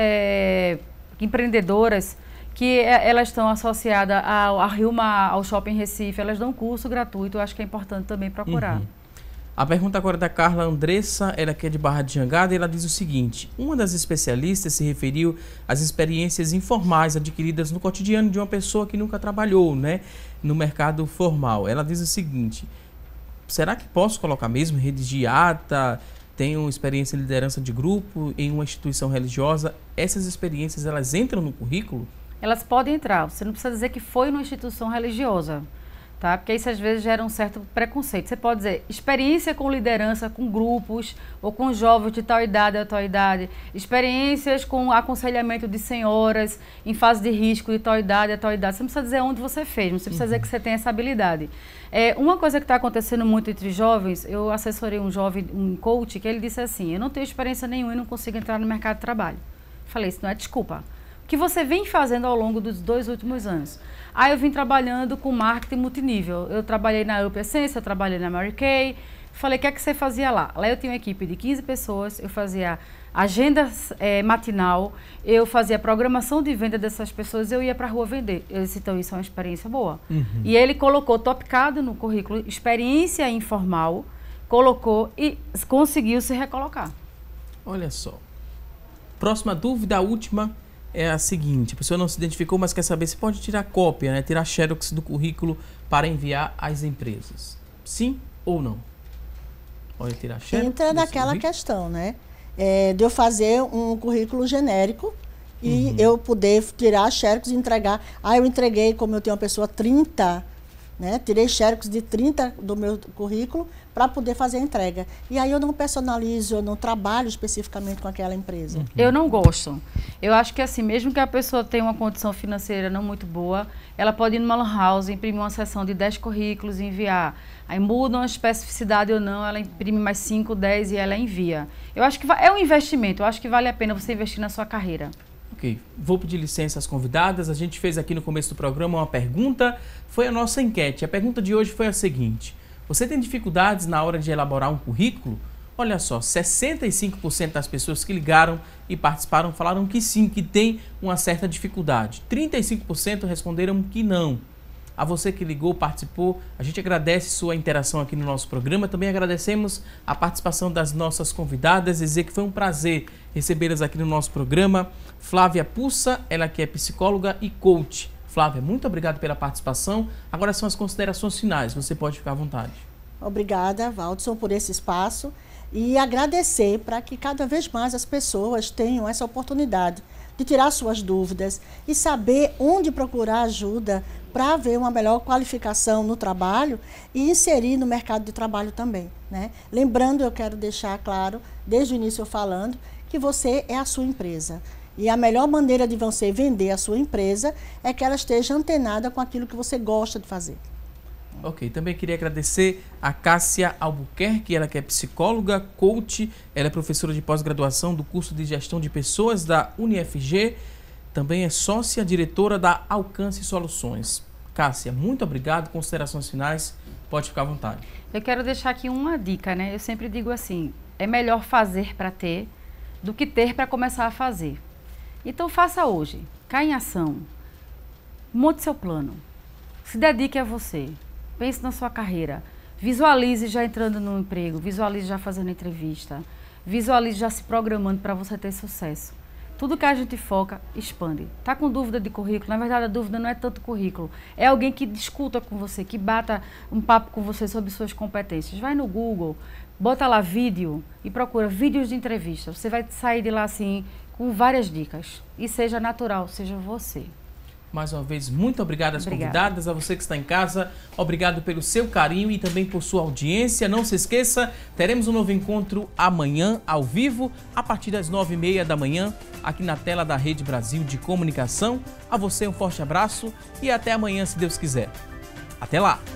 empreendedoras que elas estão associadas à Rilma, ao Shopping Recife, elas dão curso gratuito, eu acho que é importante também procurar. A pergunta agora é da Carla Andressa, ela que é de Barra de Jangada, e ela diz o seguinte: uma das especialistas se referiu às experiências informais adquiridas no cotidiano de uma pessoa que nunca trabalhou, né, no mercado formal. Ela diz o seguinte: será que posso colocar mesmo, redigir ata, tenho experiência em liderança de grupo em uma instituição religiosa? Essas experiências, elas entram no currículo? Elas podem entrar, você não precisa dizer que foi numa instituição religiosa. Tá? Porque isso às vezes gera um certo preconceito. Você pode dizer experiência com liderança, com grupos ou com jovens de tal idade a tal idade, experiências com aconselhamento de senhoras em fase de risco de tal idade a tal idade. Você não precisa dizer onde você fez, não precisa dizer que você tem essa habilidade. Uma coisa que está acontecendo muito entre jovens, eu assessorei um jovem, um coach, que ele disse assim: eu não tenho experiência nenhuma e não consigo entrar no mercado de trabalho. Falei, isso não é desculpa. O que você vem fazendo ao longo dos 2 últimos anos? Eu vim trabalhando com marketing multinível. Eu trabalhei na Up Essence, eu trabalhei na Mary Kay. Falei, o que é que você fazia lá? Lá eu tinha uma equipe de 15 pessoas, eu fazia agenda matinal, eu fazia programação de venda dessas pessoas, eu ia para a rua vender. Eu disse, então isso é uma experiência boa. E ele colocou topicado no currículo, experiência informal, colocou e conseguiu se recolocar. Olha só. Próxima dúvida, a última, é a seguinte: a pessoa não se identificou, mas quer saber se pode tirar cópia, né, tirar xerox do currículo para enviar às empresas. Sim ou não? Pode tirar xerox? Entra naquela questão, né? De eu fazer um currículo genérico e eu poder tirar xerox e entregar. Eu entreguei, como eu tenho uma pessoa 30, né? Tirei xerox de 30 do meu currículo para poder fazer a entrega. E aí eu não personalizo, eu não trabalho especificamente com aquela empresa. Eu não gosto. Eu acho que assim, mesmo que a pessoa tenha uma condição financeira não muito boa, ela pode ir numa lan house, imprimir uma seção de 10 currículos e enviar. Aí muda uma especificidade ou não, ela imprime mais 5, 10 e ela envia. Eu acho que é um investimento, eu acho que vale a pena você investir na sua carreira. Ok, vou pedir licença às convidadas. A gente fez aqui no começo do programa uma pergunta, foi a nossa enquete. A pergunta de hoje foi a seguinte: você tem dificuldades na hora de elaborar um currículo? Olha só, 65% das pessoas que ligaram e participaram falaram que sim, que tem uma certa dificuldade. 35% responderam que não. A você que ligou, participou, a gente agradece sua interação aqui no nosso programa. Também agradecemos a participação das nossas convidadas, dizer que foi um prazer recebê-las aqui no nosso programa. Flávia Pussa, ela que é psicóloga e coach. Flávia, muito obrigado pela participação. Agora são as considerações finais, você pode ficar à vontade. Obrigada, Valdson, por esse espaço e agradecer para que cada vez mais as pessoas tenham essa oportunidade de tirar suas dúvidas e saber onde procurar ajuda para ver uma melhor qualificação no trabalho e inserir no mercado de trabalho também, né? Lembrando, eu quero deixar claro, desde o início eu falando, que você é a sua empresa. E a melhor maneira de você vender a sua empresa é que ela esteja antenada com aquilo que você gosta de fazer. Ok, também queria agradecer a Cássia Albuquerque, ela que é psicóloga, coach, ela é professora de pós-graduação do curso de Gestão de Pessoas da UniFG, também é sócia diretora da Alcance Soluções. Cássia, muito obrigado, considerações finais, pode ficar à vontade. Eu quero deixar aqui uma dica, né? Eu sempre digo assim, é melhor fazer para ter do que ter para começar a fazer. Então faça hoje, caia em ação, monte seu plano, se dedique a você. pense na sua carreira. Visualize já entrando no emprego, visualize já fazendo entrevista, visualize já se programando para você ter sucesso. Tudo que a gente foca, expande. Tá com dúvida de currículo? Na verdade, a dúvida não é tanto currículo. É alguém que discuta com você, que bata um papo com você sobre suas competências. Vai no Google, bota lá vídeo e procura vídeos de entrevista. Você vai sair de lá assim com várias dicas. E seja natural, seja você. Mais uma vez, muito obrigado às convidadas, a você que está em casa. Obrigado pelo seu carinho e também por sua audiência. Não se esqueça, teremos um novo encontro amanhã, ao vivo, a partir das 9h30 da manhã, aqui na tela da Rede Brasil de Comunicação. A você um forte abraço e até amanhã, se Deus quiser. Até lá!